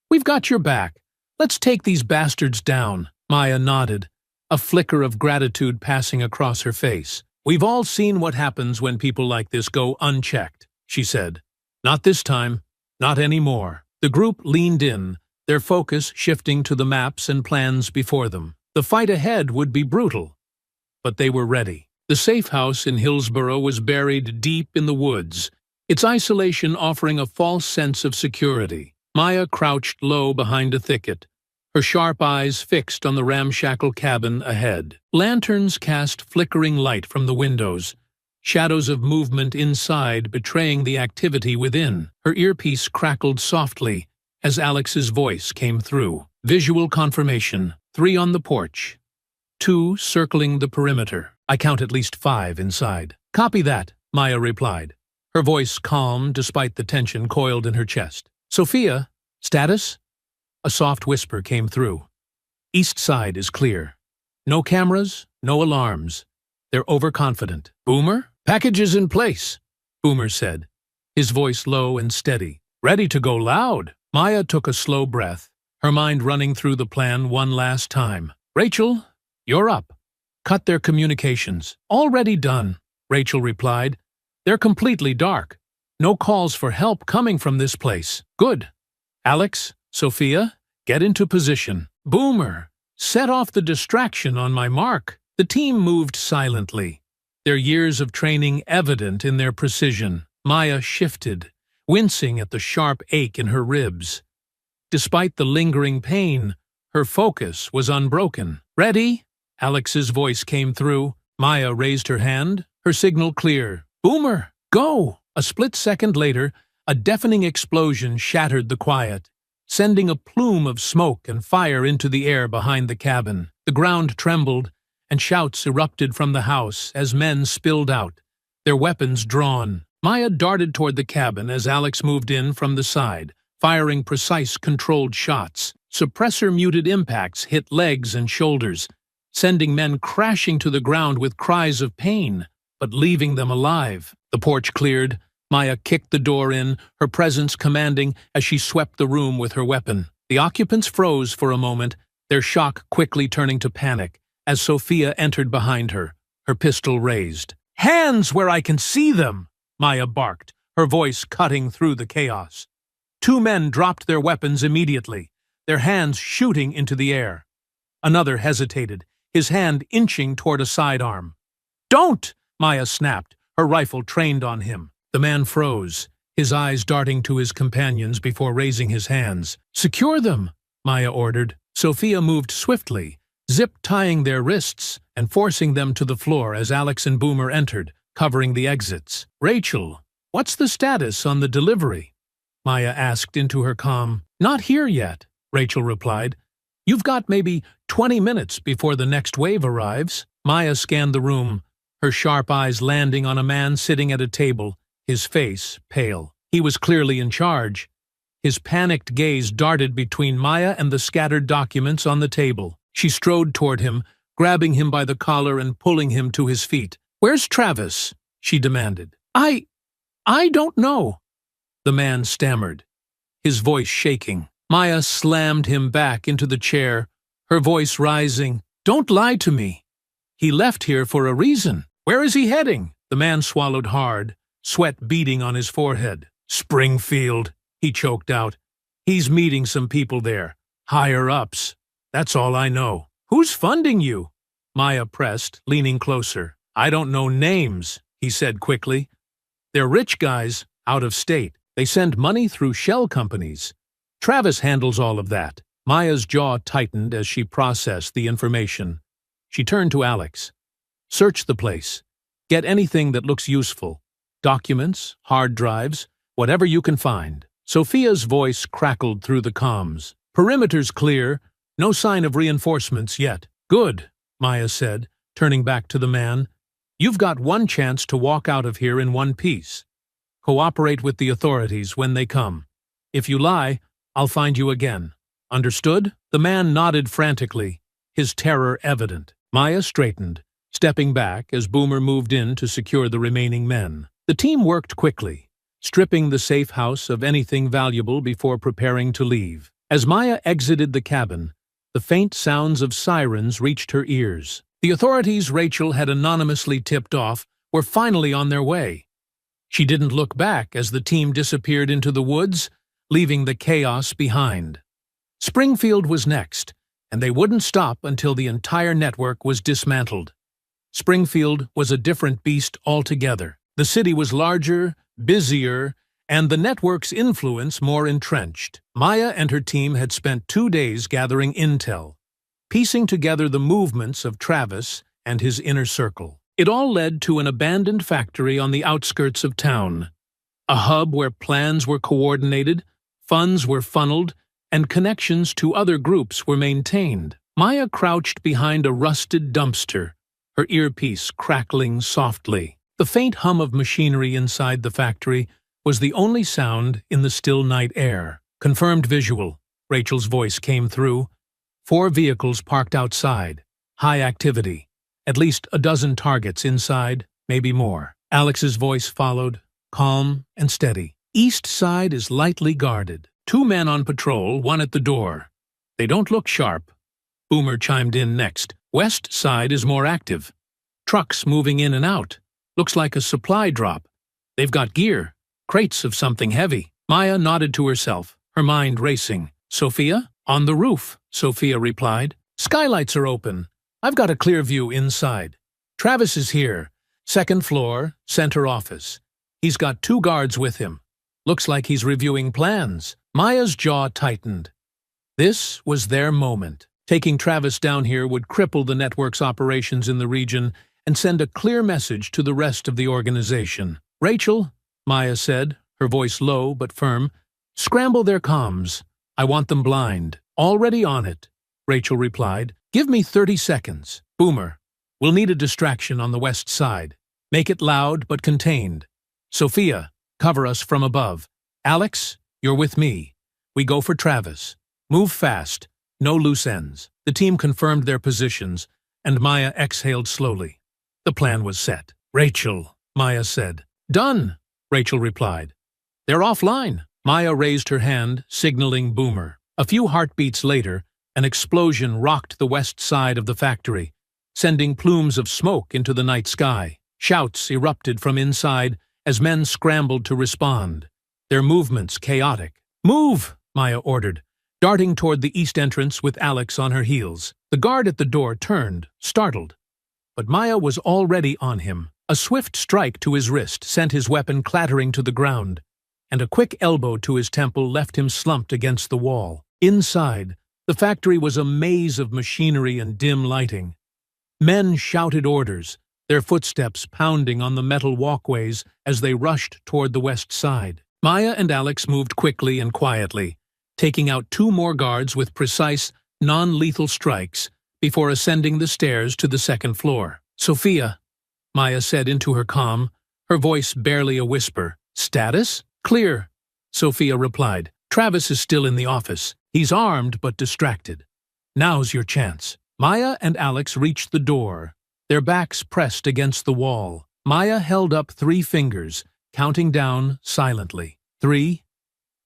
We've got your back. Let's take these bastards down. Maya nodded, a flicker of gratitude passing across her face. We've all seen what happens when people like this go unchecked, she said. Not this time. Not anymore. The group leaned in, their focus shifting to the maps and plans before them. The fight ahead would be brutal, but they were ready. The safe house in Hillsborough was buried deep in the woods, its isolation offering a false sense of security. Maya crouched low behind a thicket, her sharp eyes fixed on the ramshackle cabin ahead. Lanterns cast flickering light from the windows, shadows of movement inside betraying the activity within. Her earpiece crackled softly as Alex's voice came through. Visual confirmation. 3 on the porch. 2 circling the perimeter. I count at least 5 inside. Copy that, Maya replied, her voice calm despite the tension coiled in her chest. Sophia, status? A soft whisper came through. East side is clear. No cameras, no alarms. They're overconfident. Boomer? Package is in place, Boomer said, his voice low and steady. Ready to go loud. Maya took a slow breath, her mind running through the plan one last time. Rachel, you're up. Cut their communications. Already done, Rachel replied. They're completely dark. No calls for help coming from this place. Good. Alex, Sophia, get into position. Boomer, set off the distraction on my mark. The team moved silently, their years of training evident in their precision. Maya shifted, wincing at the sharp ache in her ribs. Despite the lingering pain, her focus was unbroken. Ready? Alex's voice came through. Maya raised her hand, her signal clear. Boomer, go! A split second later, a deafening explosion shattered the quiet, sending a plume of smoke and fire into the air behind the cabin. The ground trembled, and shouts erupted from the house as men spilled out, their weapons drawn. Maya darted toward the cabin as Alex moved in from the side, firing precise, controlled shots. Suppressor-muted impacts hit legs and shoulders, sending men crashing to the ground with cries of pain, but leaving them alive. The porch cleared. Maya kicked the door in, her presence commanding as she swept the room with her weapon. The occupants froze for a moment, their shock quickly turning to panic as Sophia entered behind her, her pistol raised. Hands where I can see them! Maya barked, her voice cutting through the chaos. 2 men dropped their weapons immediately, their hands shooting into the air. Another hesitated, his hand inching toward a sidearm. Don't! Maya snapped, her rifle trained on him. The man froze, his eyes darting to his companions before raising his hands. "Secure them," Maya ordered. Sophia moved swiftly, zip-tying their wrists and forcing them to the floor as Alex and Boomer entered, covering the exits. "Rachel, what's the status on the delivery?" Maya asked into her calm. "Not here yet," Rachel replied. "You've got maybe 20 minutes before the next wave arrives." Maya scanned the room, her sharp eyes landing on a man sitting at a table, his face pale. He was clearly in charge. His panicked gaze darted between Maya and the scattered documents on the table. She strode toward him, grabbing him by the collar and pulling him to his feet. "Where's Travis?" she demanded. I don't know," the man stammered, his voice shaking. Maya slammed him back into the chair, her voice rising. "Don't lie to me. He left here for a reason. Where is he heading?" The man swallowed hard, sweat beading on his forehead. "Springfield," he choked out. "He's meeting some people there. Higher-ups. That's all I know." "Who's funding you?" Maya pressed, leaning closer. "I don't know names," he said quickly. "They're rich guys, out of state. They send money through shell companies. Travis handles all of that." Maya's jaw tightened as she processed the information. She turned to Alex. "Search the place. Get anything that looks useful. Documents, hard drives, whatever you can find." Sophia's voice crackled through the comms. "Perimeter's clear. No sign of reinforcements yet." "Good," Maya said, turning back to the man. "You've got one chance to walk out of here in one piece. Cooperate with the authorities when they come. If you lie, I'll find you again. Understood?" The man nodded frantically, his terror evident. Maya straightened, stepping back as Boomer moved in to secure the remaining men. The team worked quickly, stripping the safe house of anything valuable before preparing to leave. As Maya exited the cabin, the faint sounds of sirens reached her ears. The authorities Rachel had anonymously tipped off were finally on their way. She didn't look back as the team disappeared into the woods, leaving the chaos behind. Springfield was next, and they wouldn't stop until the entire network was dismantled. Springfield was a different beast altogether. The city was larger, busier, and the network's influence more entrenched. Maya and her team had spent 2 days gathering intel, piecing together the movements of Travis and his inner circle. It all led to an abandoned factory on the outskirts of town, a hub where plans were coordinated, funds were funneled, and connections to other groups were maintained. Maya crouched behind a rusted dumpster, her earpiece crackling softly. The faint hum of machinery inside the factory was the only sound in the still night air. "Confirmed visual," Rachel's voice came through. 4 vehicles parked outside. High activity. At least a dozen targets inside, maybe more. Alex's voice followed, calm and steady. "East side is lightly guarded. 2 men on patrol, 1 at the door. They don't look sharp." Boomer chimed in next. "West side is more active. Trucks moving in and out. Looks like a supply drop. They've got gear, crates of something heavy." Maya nodded to herself, her mind racing. "Sophia?" "On the roof," Sophia replied. "Skylights are open. I've got a clear view inside. Travis is here. 2nd floor, center office. He's got 2 guards with him. Looks like he's reviewing plans." Maya's jaw tightened. This was their moment. Taking Travis down here would cripple the network's operations in the region and send a clear message to the rest of the organization. "Rachel," Maya said, her voice low but firm, "scramble their comms. I want them blind." "Already on it," Rachel replied. "Give me 30 seconds. Boomer, we'll need a distraction on the west side. Make it loud but contained. Sophia, cover us from above. Alex, you're with me. We go for Travis. Move fast. No loose ends." The team confirmed their positions, and Maya exhaled slowly. The plan was set. "Rachel," Maya said. "Done," Rachel replied. "They're offline." Maya raised her hand, signaling Boomer. A few heartbeats later, an explosion rocked the west side of the factory, sending plumes of smoke into the night sky. Shouts erupted from inside as men scrambled to respond, their movements chaotic. "Move!" Maya ordered, darting toward the east entrance with Alex on her heels. The guard at the door turned, startled. But Maya was already on him, A swift strike to his wrist sent his weapon clattering to the ground, and a quick elbow to his temple left him slumped against the wall. Inside, the factory was a maze of machinery and dim lighting. Men shouted orders, their footsteps pounding on the metal walkways as they rushed toward the west side. Maya and Alex moved quickly and quietly, taking out 2 more guards with precise, non-lethal strikes before ascending the stairs to the 2nd floor. "Sophia," Maya said into her comm, her voice barely a whisper. "Status?" "Clear," Sophia replied. "Travis is still in the office. He's armed but distracted. Now's your chance." Maya and Alex reached the door, their backs pressed against the wall. Maya held up 3 fingers, counting down silently. 3,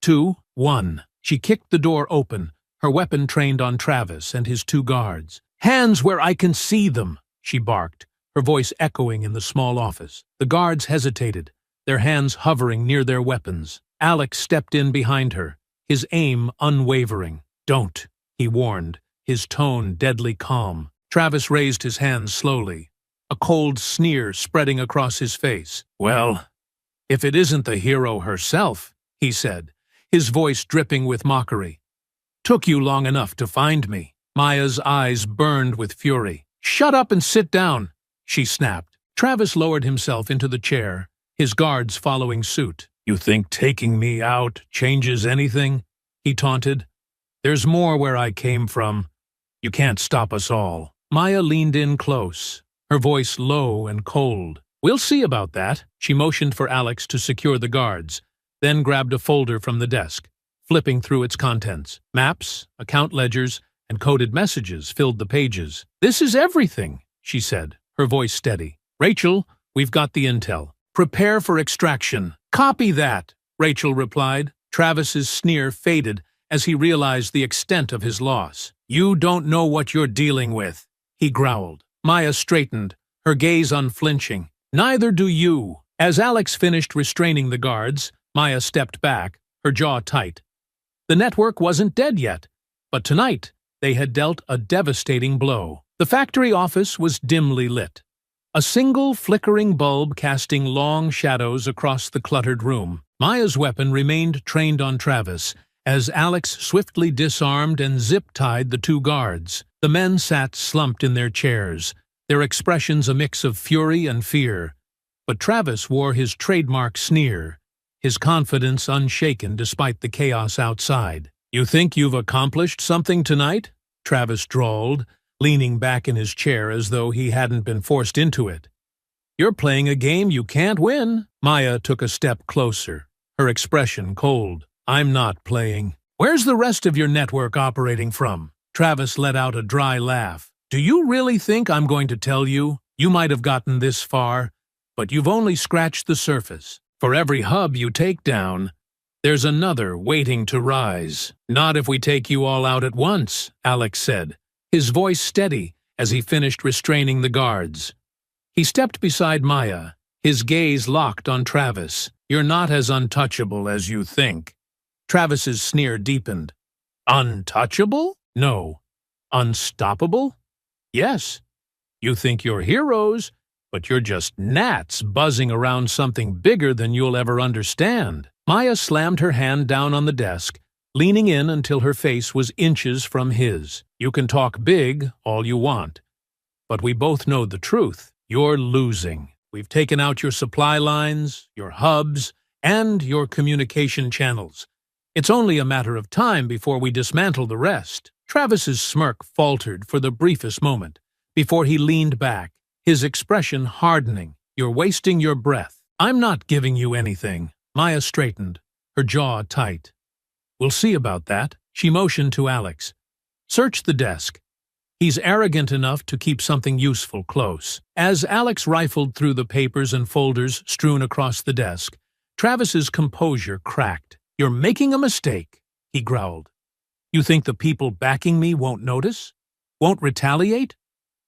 2, 1. She kicked the door open, her weapon trained on Travis and his 2 guards. "Hands where I can see them," she barked, her voice echoing in the small office. The guards hesitated, their hands hovering near their weapons. Alex stepped in behind her, his aim unwavering. "Don't," he warned, his tone deadly calm. Travis raised his hands slowly, a cold sneer spreading across his face. "Well, if it isn't the hero herself," he said, his voice dripping with mockery. "Took you long enough to find me." Maya's eyes burned with fury. "Shut up and sit down," she snapped. Travis lowered himself into the chair, his guards following suit. "You think taking me out changes anything?" he taunted. "There's more where I came from. You can't stop us all." Maya leaned in close, her voice low and cold. "We'll see about that." She motioned for Alex to secure the guards, then grabbed a folder from the desk, flipping through its contents. Maps, account ledgers, and coded messages filled the pages. "This is everything," she said, her voice steady. "Rachel, we've got the intel. Prepare for extraction." "Copy that," Rachel replied. Travis's sneer faded as he realized the extent of his loss. "You don't know what you're dealing with," he growled. Maya straightened, her gaze unflinching. "Neither do you." As Alex finished restraining the guards, Maya stepped back, her jaw tight. The network wasn't dead yet, but tonight they had dealt a devastating blow. The factory office was dimly lit, a single flickering bulb casting long shadows across the cluttered room. Maya's weapon remained trained on Travis, as Alex swiftly disarmed and zip-tied the 2 guards. The men sat slumped in their chairs, their expressions a mix of fury and fear. But Travis wore his trademark sneer, his confidence unshaken despite the chaos outside. "You think you've accomplished something tonight?" Travis drawled, leaning back in his chair as though he hadn't been forced into it. "You're playing a game you can't win." Maya took a step closer, her expression cold. "I'm not playing. Where's the rest of your network operating from?" Travis let out a dry laugh. "Do you really think I'm going to tell you? You might have gotten this far, but you've only scratched the surface. For every hub you take down, there's another waiting to rise." "Not if we take you all out at once," Alex said, his voice steady as he finished restraining the guards. He stepped beside Maya, his gaze locked on Travis. "You're not as untouchable as you think." Travis's sneer deepened. "Untouchable? No. Unstoppable? Yes. You think you're heroes, but you're just gnats buzzing around something bigger than you'll ever understand." Maya slammed her hand down on the desk, leaning in until her face was inches from his. "You can talk big all you want, but we both know the truth. You're losing. We've taken out your supply lines, your hubs, and your communication channels. It's only a matter of time before we dismantle the rest." Travis's smirk faltered for the briefest moment, before he leaned back, his expression hardening. "You're wasting your breath. I'm not giving you anything." Maya straightened, her jaw tight. "We'll see about that." She motioned to Alex. "Search the desk. He's arrogant enough to keep something useful close." As Alex rifled through the papers and folders strewn across the desk, Travis's composure cracked. "You're making a mistake," he growled. "You think the people backing me won't notice? Won't retaliate?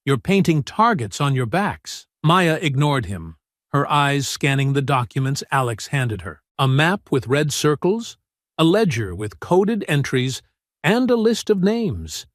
You're painting targets on your backs." Maya ignored him, her eyes scanning the documents Alex handed her. A map with red circles, a ledger with coded entries, and a list of names.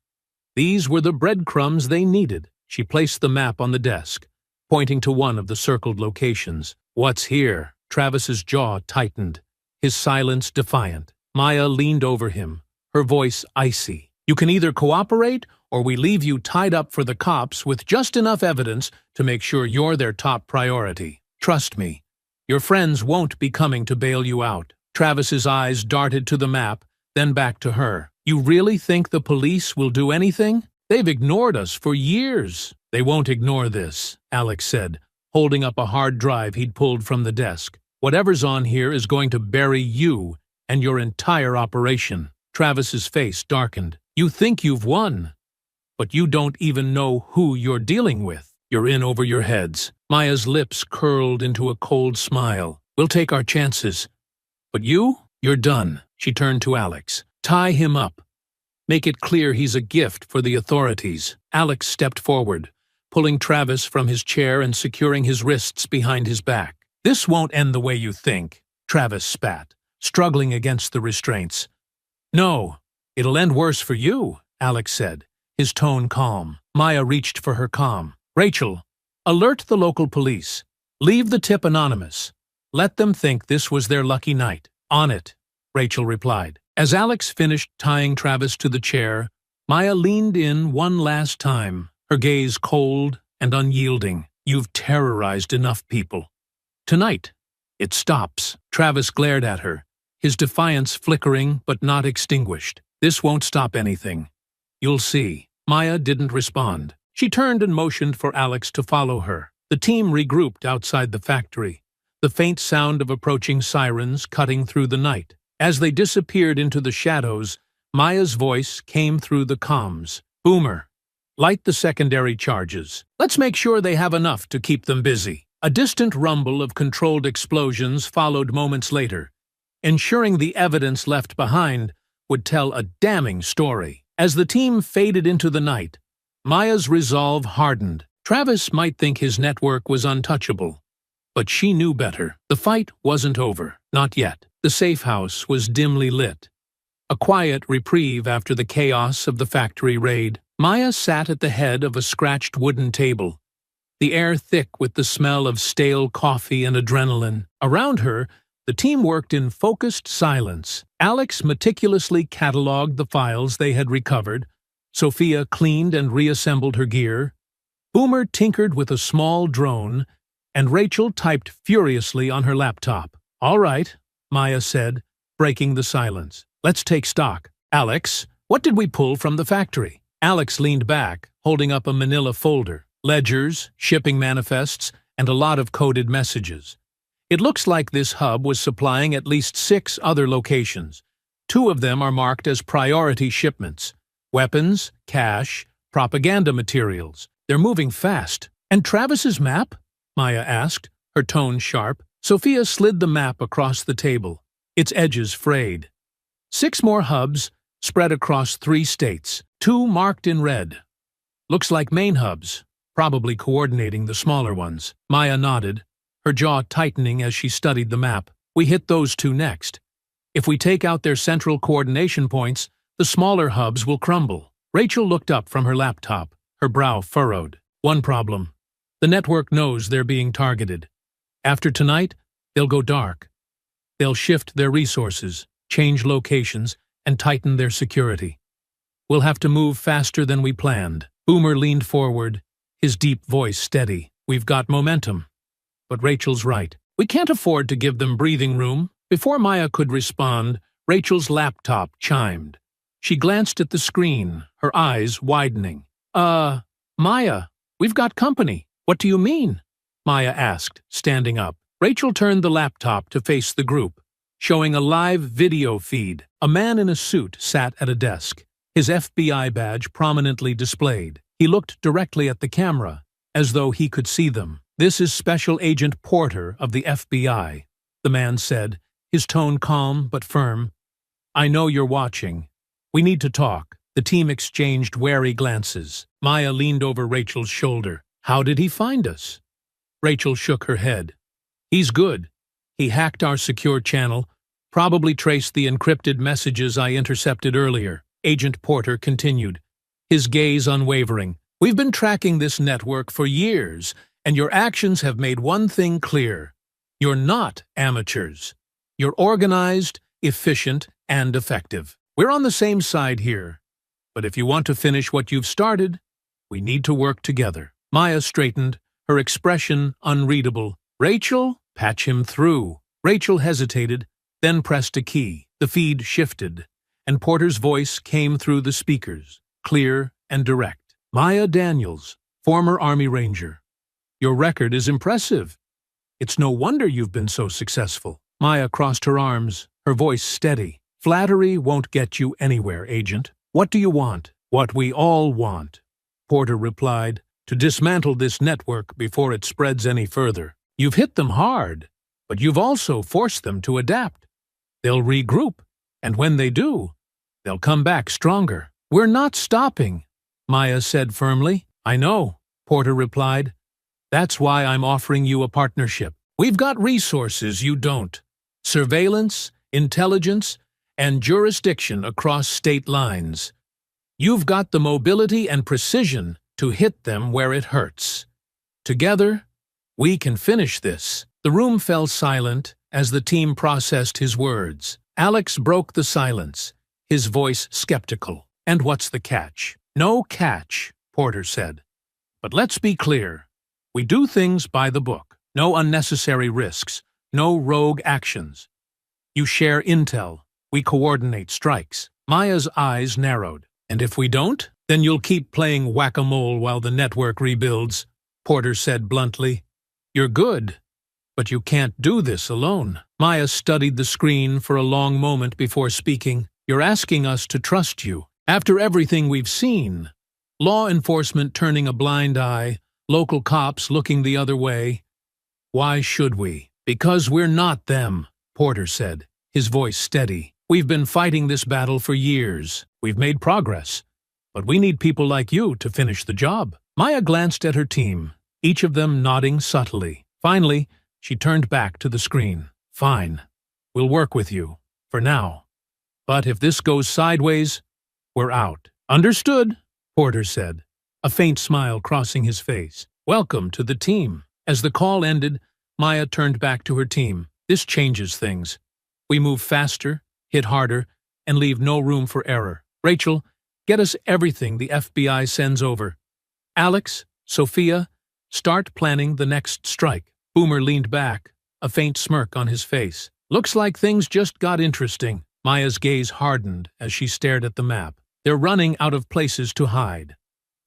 These were the breadcrumbs they needed. She placed the map on the desk, pointing to one of the circled locations. "What's here?" Travis's jaw tightened, his silence defiant. Maya leaned over him, her voice icy. "You can either cooperate, or we leave you tied up for the cops with just enough evidence to make sure you're their top priority. Trust me, your friends won't be coming to bail you out." Travis's eyes darted to the map, then back to her. "You really think the police will do anything? They've ignored us for years." "They won't ignore this," Alex said, holding up a hard drive he'd pulled from the desk. "Whatever's on here is going to bury you and your entire operation." Travis's face darkened. "You think you've won, but you don't even know who you're dealing with. You're in over your heads." Maya's lips curled into a cold smile. "We'll take our chances. But you're done." She turned to Alex. "Tie him up. Make it clear he's a gift for the authorities." Alex stepped forward, pulling Travis from his chair and securing his wrists behind his back. "This won't end the way you think," Travis spat, struggling against the restraints. "No, it'll end worse for you," Alex said, his tone calm. Maya reached for her calm. "Rachel, alert the local police. Leave the tip anonymous. Let them think this was their lucky night." "On it," Rachel replied. As Alex finished tying Travis to the chair, Maya leaned in one last time, her gaze cold and unyielding. "You've terrorized enough people. Tonight, it stops." Travis glared at her, his defiance flickering but not extinguished. "This won't stop anything. You'll see." Maya didn't respond. She turned and motioned for Alex to follow her. The team regrouped outside the factory, the faint sound of approaching sirens cutting through the night. As they disappeared into the shadows, Maya's voice came through the comms. "Boomer, light the secondary charges. Let's make sure they have enough to keep them busy." A distant rumble of controlled explosions followed moments later, ensuring the evidence left behind would tell a damning story. As the team faded into the night, Maya's resolve hardened. Travis might think his network was untouchable, but she knew better. The fight wasn't over. Not yet. The safe house was dimly lit, a quiet reprieve after the chaos of the factory raid. Maya sat at the head of a scratched wooden table, the air thick with the smell of stale coffee and adrenaline. Around her, the team worked in focused silence. Alex meticulously cataloged the files they had recovered. Sophia cleaned and reassembled her gear. Boomer tinkered with a small drone, and Rachel typed furiously on her laptop. "All right," Maya said, breaking the silence. "Let's take stock. Alex, what did we pull from the factory?" Alex leaned back, holding up a manila folder. Ledgers, shipping manifests, and a lot of coded messages. "It looks like this hub was supplying at least 6 other locations. 2 of them are marked as priority shipments. Weapons, cash, propaganda materials. They're moving fast." "And Travis's map?" Maya asked, her tone sharp. Sophia slid the map across the table, its edges frayed. 6 more hubs spread across 3 states, 2 marked in red. "Looks like main hubs, probably coordinating the smaller ones." Maya nodded, her jaw tightening as she studied the map. "We hit those 2 next. If we take out their central coordination points, the smaller hubs will crumble." Rachel looked up from her laptop, her brow furrowed. "One problem. The network knows they're being targeted. After tonight, they'll go dark. They'll shift their resources, change locations, and tighten their security. We'll have to move faster than we planned." Boomer leaned forward, his deep voice steady. "We've got momentum. But Rachel's right. We can't afford to give them breathing room." Before Maya could respond, Rachel's laptop chimed. She glanced at the screen, her eyes widening. Maya, we've got company." "What do you mean?" Maya asked, standing up. Rachel turned the laptop to face the group, showing a live video feed. A man in a suit sat at a desk, his FBI badge prominently displayed. He looked directly at the camera, as though he could see them. "This is Special Agent Porter of the FBI," the man said, his tone calm but firm. "I know you're watching. We need to talk." The team exchanged wary glances. Maya leaned over Rachel's shoulder. "How did he find us?" Rachel shook her head. "He's good. He hacked our secure channel, probably traced the encrypted messages I intercepted earlier." Agent Porter continued, his gaze unwavering. "We've been tracking this network for years, And your actions have made one thing clear. You're not amateurs. You're organized, efficient, and effective. We're on the same side here. But if you want to finish what you've started, we need to work together. Maya straightened, her expression unreadable. Rachel, patch him through. Rachel hesitated, then pressed a key. The feed shifted, and Porter's voice came through the speakers, clear and direct. Maya Daniels, former Army Ranger. Your record is impressive. It's no wonder you've been so successful. Maya crossed her arms, her voice steady. Flattery won't get you anywhere, Agent. What do you want? What we all want, Porter replied, to dismantle this network before it spreads any further. You've hit them hard, but you've also forced them to adapt. They'll regroup, and when they do, they'll come back stronger. We're not stopping, Maya said firmly. I know, Porter replied. That's why I'm offering you a partnership. We've got resources you don't. Surveillance, intelligence, and jurisdiction across state lines. You've got the mobility and precision to hit them where it hurts. Together, we can finish this. The room fell silent as the team processed his words. Alex broke the silence, his voice skeptical. And what's the catch? No catch, Porter said. But let's be clear. We do things by the book. No unnecessary risks. No rogue actions. You share intel. We coordinate strikes. Maya's eyes narrowed. And if we don't, then you'll keep playing whack-a-mole while the network rebuilds, Porter said bluntly. You're good, but you can't do this alone. Maya studied the screen for a long moment before speaking. You're asking us to trust you. After everything we've seen, law enforcement turning a blind eye, local cops looking the other way. Why should we? Because we're not them, Porter said, his voice steady. We've been fighting this battle for years. We've made progress. But we need people like you to finish the job. Maya glanced at her team, each of them nodding subtly. Finally, she turned back to the screen. Fine. We'll work with you. For now. But if this goes sideways, we're out. Understood, Porter said, a faint smile crossing his face. Welcome to the team. As the call ended, Maya turned back to her team. This changes things. We move faster, hit harder, and leave no room for error. Rachel, get us everything the FBI sends over. Alex, Sophia, start planning the next strike. Boomer leaned back, a faint smirk on his face. Looks like things just got interesting. Maya's gaze hardened as she stared at the map. They're running out of places to hide.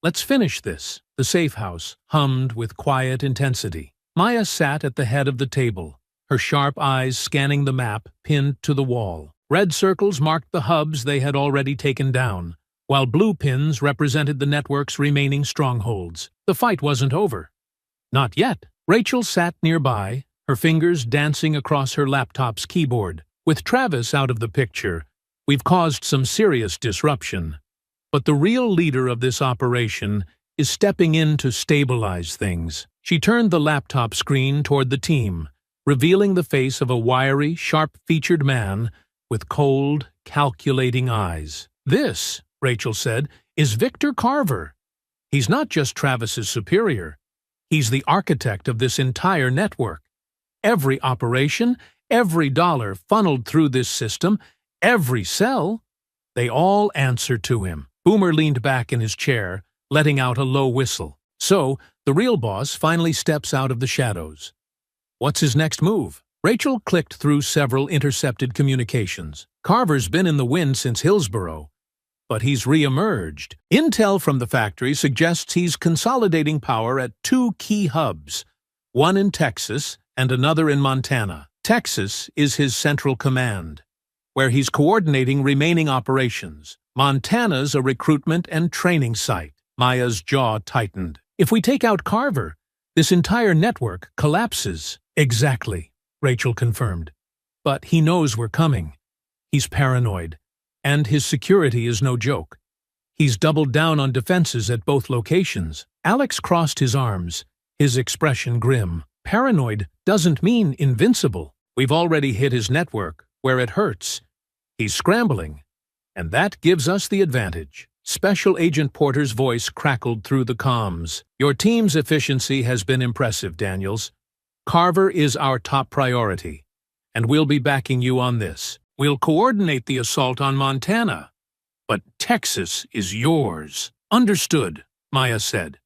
Let's finish this. The safe house hummed with quiet intensity. Maya sat at the head of the table, her sharp eyes scanning the map pinned to the wall. Red circles marked the hubs they had already taken down, while blue pins represented the network's remaining strongholds. The fight wasn't over. Not yet. Rachel sat nearby, her fingers dancing across her laptop's keyboard. With Travis out of the picture, we've caused some serious disruption. But the real leader of this operation is stepping in to stabilize things. She turned the laptop screen toward the team, revealing the face of a wiry, sharp-featured man with cold, calculating eyes. This, Rachel said, is Victor Carver. He's not just Travis's superior. He's the architect of this entire network. Every operation, every dollar funneled through this system, every cell, they all answer to him. Boomer leaned back in his chair, letting out a low whistle. So, the real boss finally steps out of the shadows. What's his next move? Rachel clicked through several intercepted communications. Carver's been in the wind since Hillsborough, but he's re-emerged. Intel from the factory suggests he's consolidating power at 2 key hubs, one in Texas and another in Montana. Texas is his central command, where he's coordinating remaining operations. Montana's a recruitment and training site. Maya's jaw tightened. If we take out Carver, this entire network collapses. Exactly, Rachel confirmed. But he knows we're coming. He's paranoid, and his security is no joke. He's doubled down on defenses at both locations. Alex crossed his arms, his expression grim. Paranoid doesn't mean invincible. We've already hit his network, where it hurts. He's scrambling, and that gives us the advantage. Special Agent Porter's voice crackled through the comms. Your team's efficiency has been impressive, Daniels. Carver is our top priority, and we'll be backing you on this. We'll coordinate the assault on Montana, but Texas is yours. Understood, Maya said.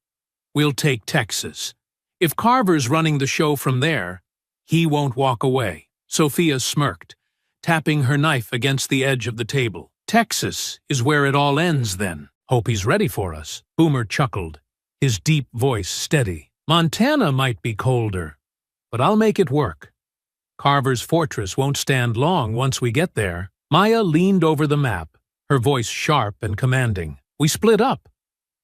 We'll take Texas. If Carver's running the show from there, he won't walk away. Sophia smirked, tapping her knife against the edge of the table. Texas is where it all ends, then. Hope he's ready for us. Boomer chuckled, his deep voice steady. Montana might be colder, but I'll make it work. Carver's fortress won't stand long once we get there. Maya leaned over the map, her voice sharp and commanding. We split up.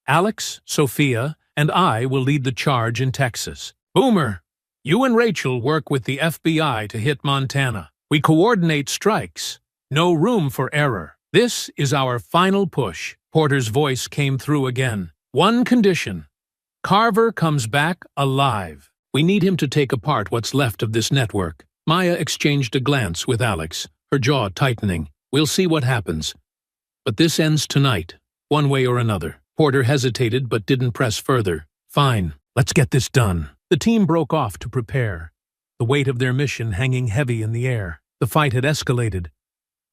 Alex, Sophia, and I will lead the charge in Texas. Boomer, you and Rachel work with the FBI to hit Montana. We coordinate strikes. No room for error. This is our final push. Porter's voice came through again. One condition. Carver comes back alive. We need him to take apart what's left of this network. Maya exchanged a glance with Alex, her jaw tightening. We'll see what happens. But this ends tonight, one way or another. Porter hesitated but didn't press further. Fine, let's get this done. The team broke off to prepare, the weight of their mission hanging heavy in the air. The fight had escalated,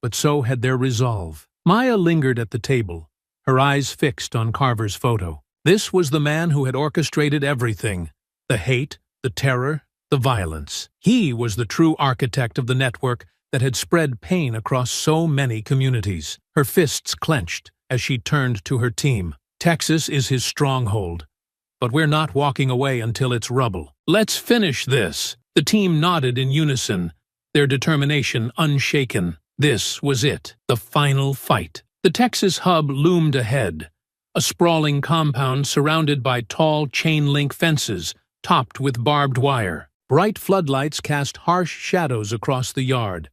but so had their resolve. Maya lingered at the table, her eyes fixed on Carver's photo. This was the man who had orchestrated everything. The hate, the terror, the violence. He was the true architect of the network that had spread pain across so many communities. Her fists clenched as she turned to her team. Texas is his stronghold, but we're not walking away until it's rubble. Let's finish this. The team nodded in unison, their determination unshaken. This was it, the final fight. The Texas hub loomed ahead, a sprawling compound surrounded by tall chain-link fences topped with barbed wire. Bright floodlights cast harsh shadows across the yard,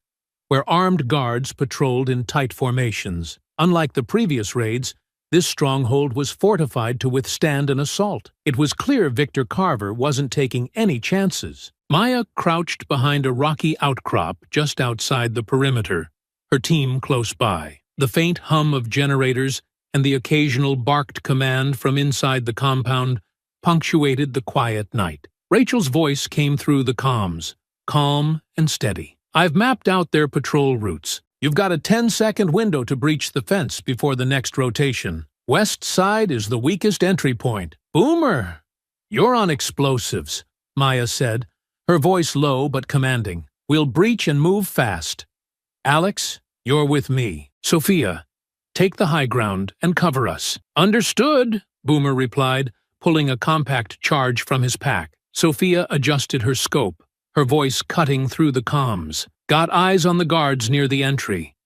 where armed guards patrolled in tight formations. Unlike the previous raids, this stronghold was fortified to withstand an assault. It was clear Victor Carver wasn't taking any chances. Maya crouched behind a rocky outcrop just outside the perimeter, her team close by. The faint hum of generators and the occasional barked command from inside the compound punctuated the quiet night. Rachel's voice came through the comms, calm and steady. I've mapped out their patrol routes. You've got a 10-second window to breach the fence before the next rotation. West side is the weakest entry point. Boomer, you're on explosives, Maya said, her voice low but commanding. We'll breach and move fast. Alex, you're with me. Sophia, take the high ground and cover us. Understood, Boomer replied, pulling a compact charge from his pack. Sophia adjusted her scope, her voice cutting through the comms. Got eyes on the guards near the entry.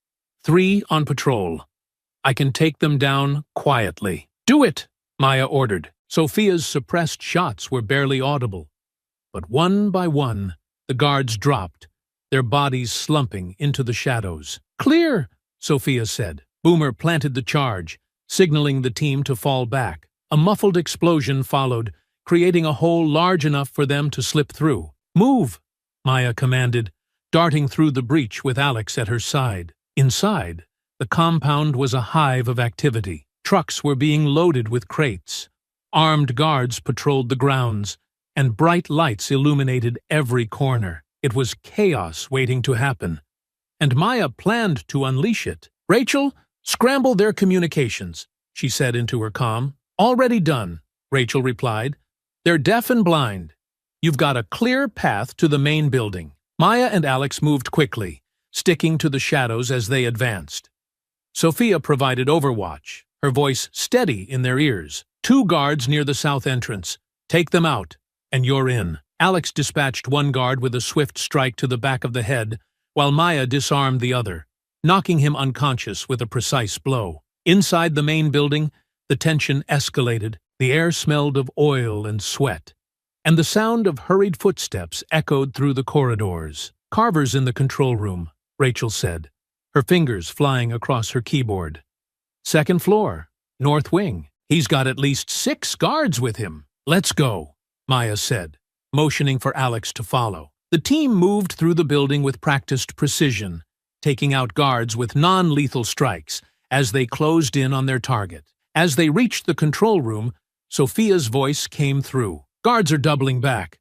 3 on patrol. I can take them down quietly. Do it, Maya ordered. Sophia's suppressed shots were barely audible. But one by one, the guards dropped, their bodies slumping into the shadows. Clear, Sophia said. Boomer planted the charge, signaling the team to fall back. A muffled explosion followed, creating a hole large enough for them to slip through. Move, Maya commanded, darting through the breach with Alex at her side. Inside, the compound was a hive of activity. Trucks were being loaded with crates. Armed guards patrolled the grounds, and bright lights illuminated every corner. It was chaos waiting to happen, and Maya planned to unleash it. Rachel, scramble their communications, she said into her comm. Already done, Rachel replied. They're deaf and blind. You've got a clear path to the main building. Maya and Alex moved quickly, sticking to the shadows as they advanced. Sophia provided overwatch, her voice steady in their ears. 2 guards near the south entrance. Take them out, and you're in. Alex dispatched one guard with a swift strike to the back of the head, while Maya disarmed the other, knocking him unconscious with a precise blow. Inside the main building, the tension escalated. The air smelled of oil and sweat, and the sound of hurried footsteps echoed through the corridors. Carver's in the control room, Rachel said, her fingers flying across her keyboard. 2nd floor, north wing. He's got at least 6 guards with him. Let's go, Maya said, motioning for Alex to follow. The team moved through the building with practiced precision, taking out guards with non-lethal strikes as they closed in on their target. As they reached the control room, Sophia's voice came through. Guards are doubling back.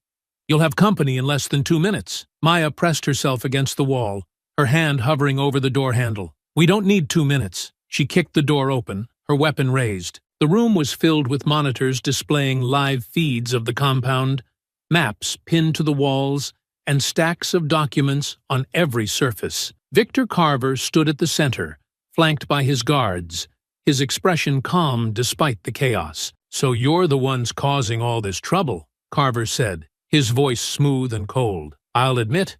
You'll have company in less than 2 minutes. Maya pressed herself against the wall, her hand hovering over the door handle. We don't need 2 minutes. She kicked the door open, her weapon raised. The room was filled with monitors displaying live feeds of the compound, maps pinned to the walls, and stacks of documents on every surface. Victor Carver stood at the center, flanked by his guards, his expression calm despite the chaos. So you're the ones causing all this trouble, Carver said, his voice smooth and cold. I'll admit,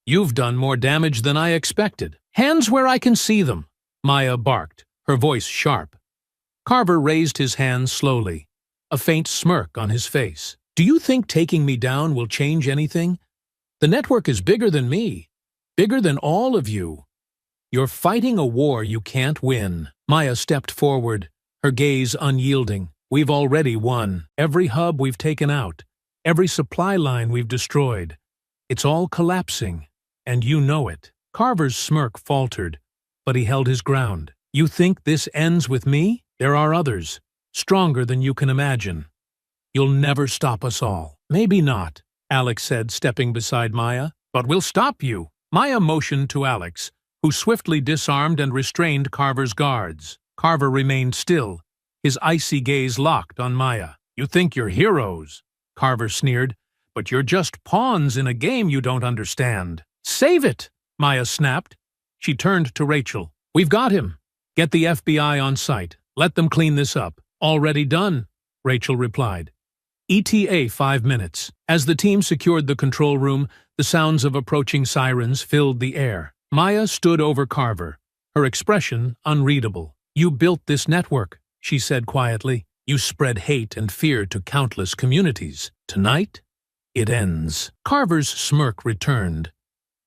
you've done more damage than I expected. Hands where I can see them, Maya barked, her voice sharp. Carver raised his hands slowly, a faint smirk on his face. Do you think taking me down will change anything? The network is bigger than me, bigger than all of you. You're fighting a war you can't win. Maya stepped forward, her gaze unyielding. We've already won. Every hub we've taken out, every supply line we've destroyed. It's all collapsing, and you know it. Carver's smirk faltered, but he held his ground. You think this ends with me? There are others, stronger than you can imagine. You'll never stop us all. Maybe not, Alex said, stepping beside Maya. But we'll stop you. Maya motioned to Alex, who swiftly disarmed and restrained Carver's guards. Carver remained still, his icy gaze locked on Maya. You think you're heroes, Carver sneered, but you're just pawns in a game you don't understand. Save it, Maya snapped. She turned to Rachel. We've got him. Get the FBI on site. Let them clean this up. Already done, Rachel replied. ETA 5 minutes. As the team secured the control room, the sounds of approaching sirens filled the air. Maya stood over Carver, her expression unreadable. You built this network, she said quietly. You spread hate and fear to countless communities. Tonight, it ends. Carver's smirk returned,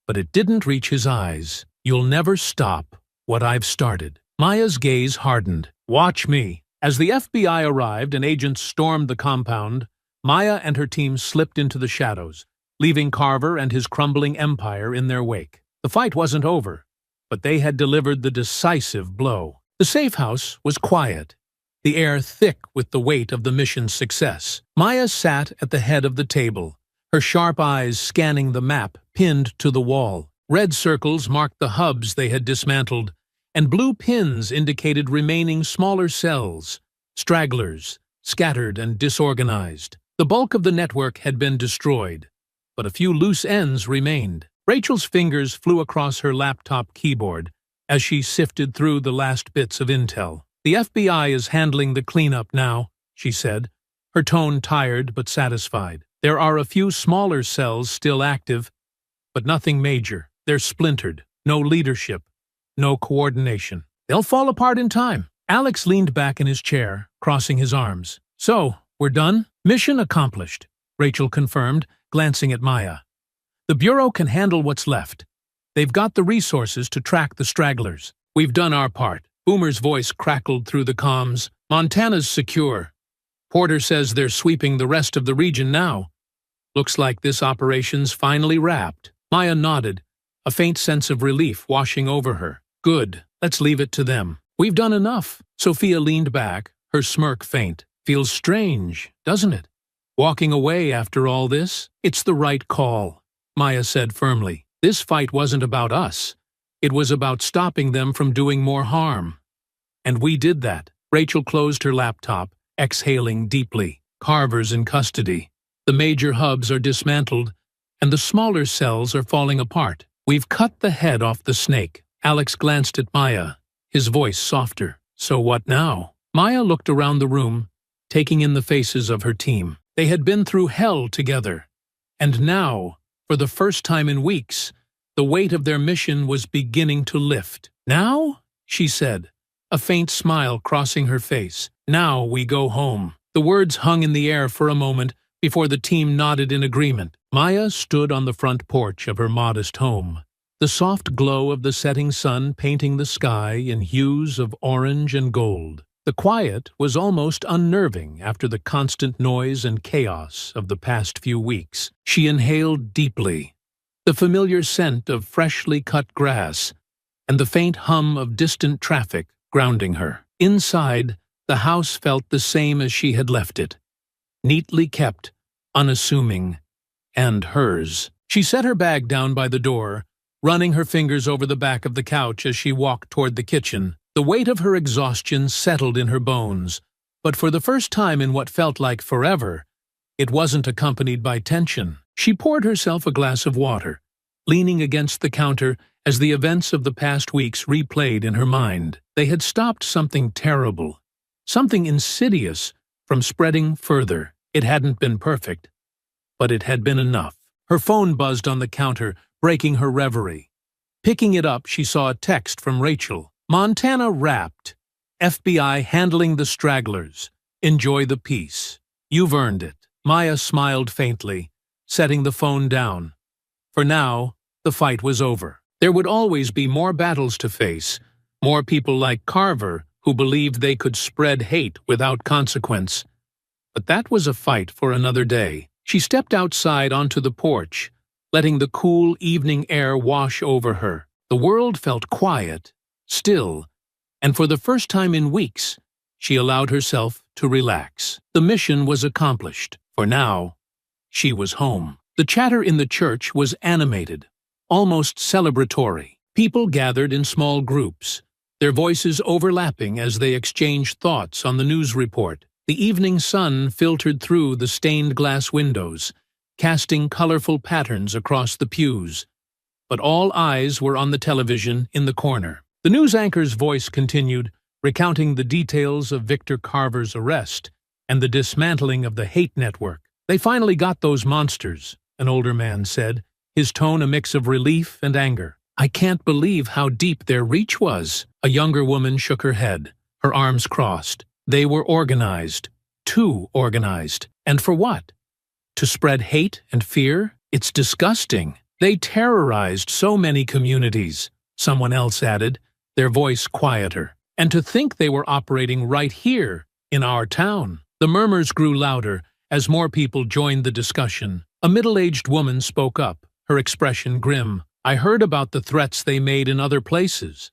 but it didn't reach his eyes. You'll never stop what I've started. Maya's gaze hardened. Watch me. As the FBI arrived and agents stormed the compound, Maya and her team slipped into the shadows, leaving Carver and his crumbling empire in their wake. The fight wasn't over, but they had delivered the decisive blow. The safe house was quiet, the air thick with the weight of the mission's success. Maya sat at the head of the table, her sharp eyes scanning the map pinned to the wall. Red circles marked the hubs they had dismantled, and blue pins indicated remaining smaller cells, stragglers, scattered and disorganized. The bulk of the network had been destroyed, but a few loose ends remained. Rachel's fingers flew across her laptop keyboard as she sifted through the last bits of intel. The FBI is handling the cleanup now, she said, her tone tired but satisfied. There are a few smaller cells still active, but nothing major. They're splintered. No leadership. No coordination. They'll fall apart in time. Alex leaned back in his chair, crossing his arms. So, we're done? Mission accomplished, Rachel confirmed, glancing at Maya. The Bureau can handle what's left. They've got the resources to track the stragglers. We've done our part. Boomer's voice crackled through the comms. Montana's secure. Porter says they're sweeping the rest of the region now. Looks like this operation's finally wrapped. Maya nodded, a faint sense of relief washing over her. Good. Let's leave it to them. We've done enough. Sophia leaned back, her smirk faint. Feels strange, doesn't it? Walking away after all this? It's the right call, Maya said firmly. This fight wasn't about us. It was about stopping them from doing more harm. And we did that. Rachel closed her laptop, exhaling deeply. Carver's in custody. The major hubs are dismantled, and the smaller cells are falling apart. We've cut the head off the snake. Alex glanced at Maya, his voice softer. So what now? Maya looked around the room, taking in the faces of her team. They had been through hell together. And now, for the first time in weeks, the weight of their mission was beginning to lift. Now, she said, a faint smile crossing her face. Now we go home. The words hung in the air for a moment before the team nodded in agreement. Maya stood on the front porch of her modest home, the soft glow of the setting sun painting the sky in hues of orange and gold. The quiet was almost unnerving after the constant noise and chaos of the past few weeks. She inhaled deeply, the familiar scent of freshly cut grass and the faint hum of distant traffic grounding her. Inside, The house felt the same as she had left it. Neatly kept, unassuming, and hers. She set her bag down by the door, running her fingers over the back of the couch as she walked toward the kitchen. The weight of her exhaustion settled in her bones, but for the first time in what felt like forever, it wasn't accompanied by tension. She poured herself a glass of water, leaning against the counter as the events of the past weeks replayed in her mind. They had stopped something terrible, something insidious, from spreading further. It hadn't been perfect, but it had been enough. Her phone buzzed on the counter, breaking her reverie. Picking it up, she saw a text from Rachel. Montana wrapped. FBI handling the stragglers. Enjoy the peace. You've earned it. Maya smiled faintly, setting the phone down. For now, the fight was over. There would always be more battles to face, more people like Carver who believed they could spread hate without consequence. But that was a fight for another day. She stepped outside onto the porch, letting the cool evening air wash over her. The world felt quiet, still, and for the first time in weeks, she allowed herself to relax. The mission was accomplished. For now, she was home. The chatter in the church was animated, almost celebratory. People gathered in small groups, their voices overlapping as they exchanged thoughts on the news report. The evening sun filtered through the stained glass windows, casting colorful patterns across the pews. But all eyes were on the television in the corner. The news anchor's voice continued, recounting the details of Victor Carver's arrest and the dismantling of the hate network. They finally got those monsters, an older man said, his tone a mix of relief and anger. I can't believe how deep their reach was. A younger woman shook her head, her arms crossed. They were organized, too organized. And for what? To spread hate and fear? It's disgusting. They terrorized so many communities, someone else added, their voice quieter. And to think they were operating right here, in our town. The murmurs grew louder as more people joined the discussion. A middle-aged woman spoke up, her expression grim. I heard about the threats they made in other places.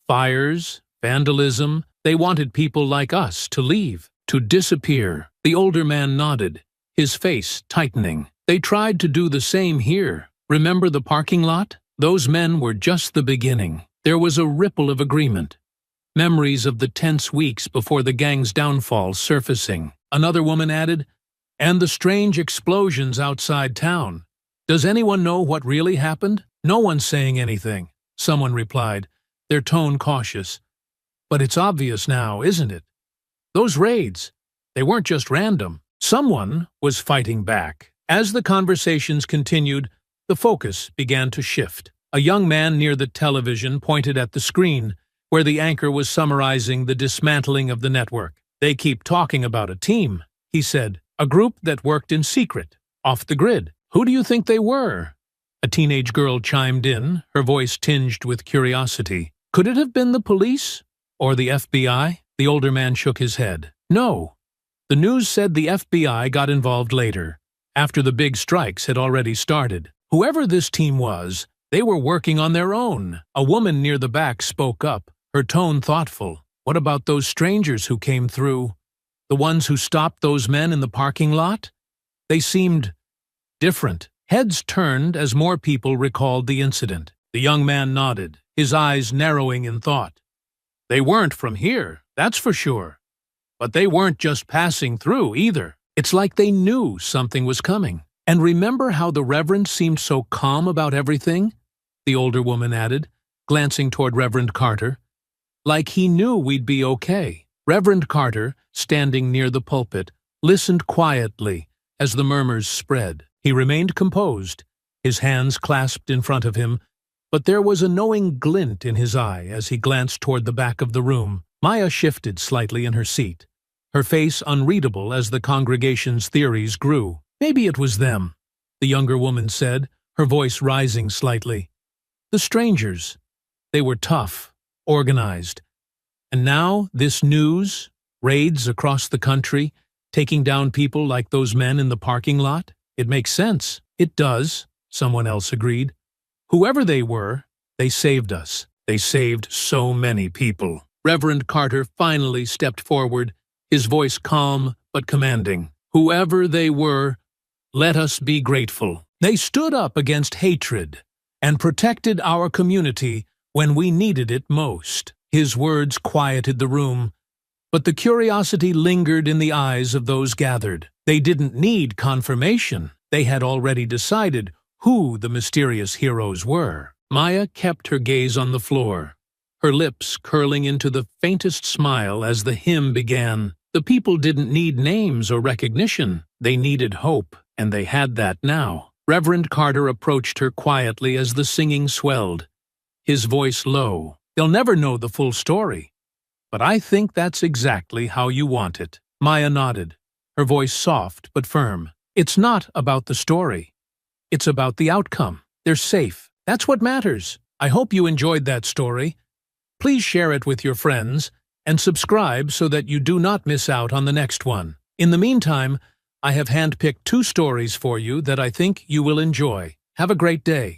Fires, vandalism. They wanted people like us to leave, to disappear. The older man nodded, his face tightening. They tried to do the same here. Remember the parking lot? Those men were just the beginning. There was a ripple of agreement. Memories of the tense weeks before the gang's downfall surfacing. Another woman added, and the strange explosions outside town. Does anyone know what really happened? No one's saying anything, someone replied, their tone cautious. But it's obvious now, isn't it? Those raids, they weren't just random. Someone was fighting back. As the conversations continued, the focus began to shift. A young man near the television pointed at the screen, where the anchor was summarizing the dismantling of the network. They keep talking about a team, he said, a group that worked in secret, off the grid. Who do you think they were? A teenage girl chimed in, her voice tinged with curiosity. Could it have been the police? Or the FBI? The older man shook his head. No. The news said the FBI got involved later, after the big strikes had already started. Whoever this team was, they were working on their own. A woman near the back spoke up, her tone thoughtful. What about those strangers who came through? The ones who stopped those men in the parking lot? They seemed different. Heads turned as more people recalled the incident. The young man nodded, his eyes narrowing in thought. They weren't from here, that's for sure. But they weren't just passing through either. It's like they knew something was coming. And remember how the Reverend seemed so calm about everything? The older woman added, glancing toward Reverend Carter. Like he knew we'd be okay. Reverend Carter, standing near the pulpit, listened quietly as the murmurs spread. He remained composed, his hands clasped in front of him, but there was a knowing glint in his eye as he glanced toward the back of the room. Maya shifted slightly in her seat, her face unreadable as the congregation's theories grew. Maybe it was them, the younger woman said, her voice rising slightly. The strangers. They were tough, organized. And now this news, raids across the country, taking down people like those men in the parking lot? It makes sense. It does, someone else agreed. Whoever they were, they saved us. They saved so many people. Reverend Carter finally stepped forward, his voice calm but commanding. Whoever they were, let us be grateful. They stood up against hatred and protected our community when we needed it most. His words quieted the room, but the curiosity lingered in the eyes of those gathered. They didn't need confirmation. They had already decided who the mysterious heroes were. Maya kept her gaze on the floor, her lips curling into the faintest smile as the hymn began. The people didn't need names or recognition. They needed hope, and they had that now. Reverend Carter approached her quietly as the singing swelled, his voice low. They'll never know the full story, but I think that's exactly how you want it. Maya nodded, her voice soft but firm. It's not about the story. It's about the outcome. They're safe. That's what matters. I hope you enjoyed that story. Please share it with your friends and subscribe so that you do not miss out on the next one. In the meantime, I have handpicked 2 stories for you that I think you will enjoy. Have a great day.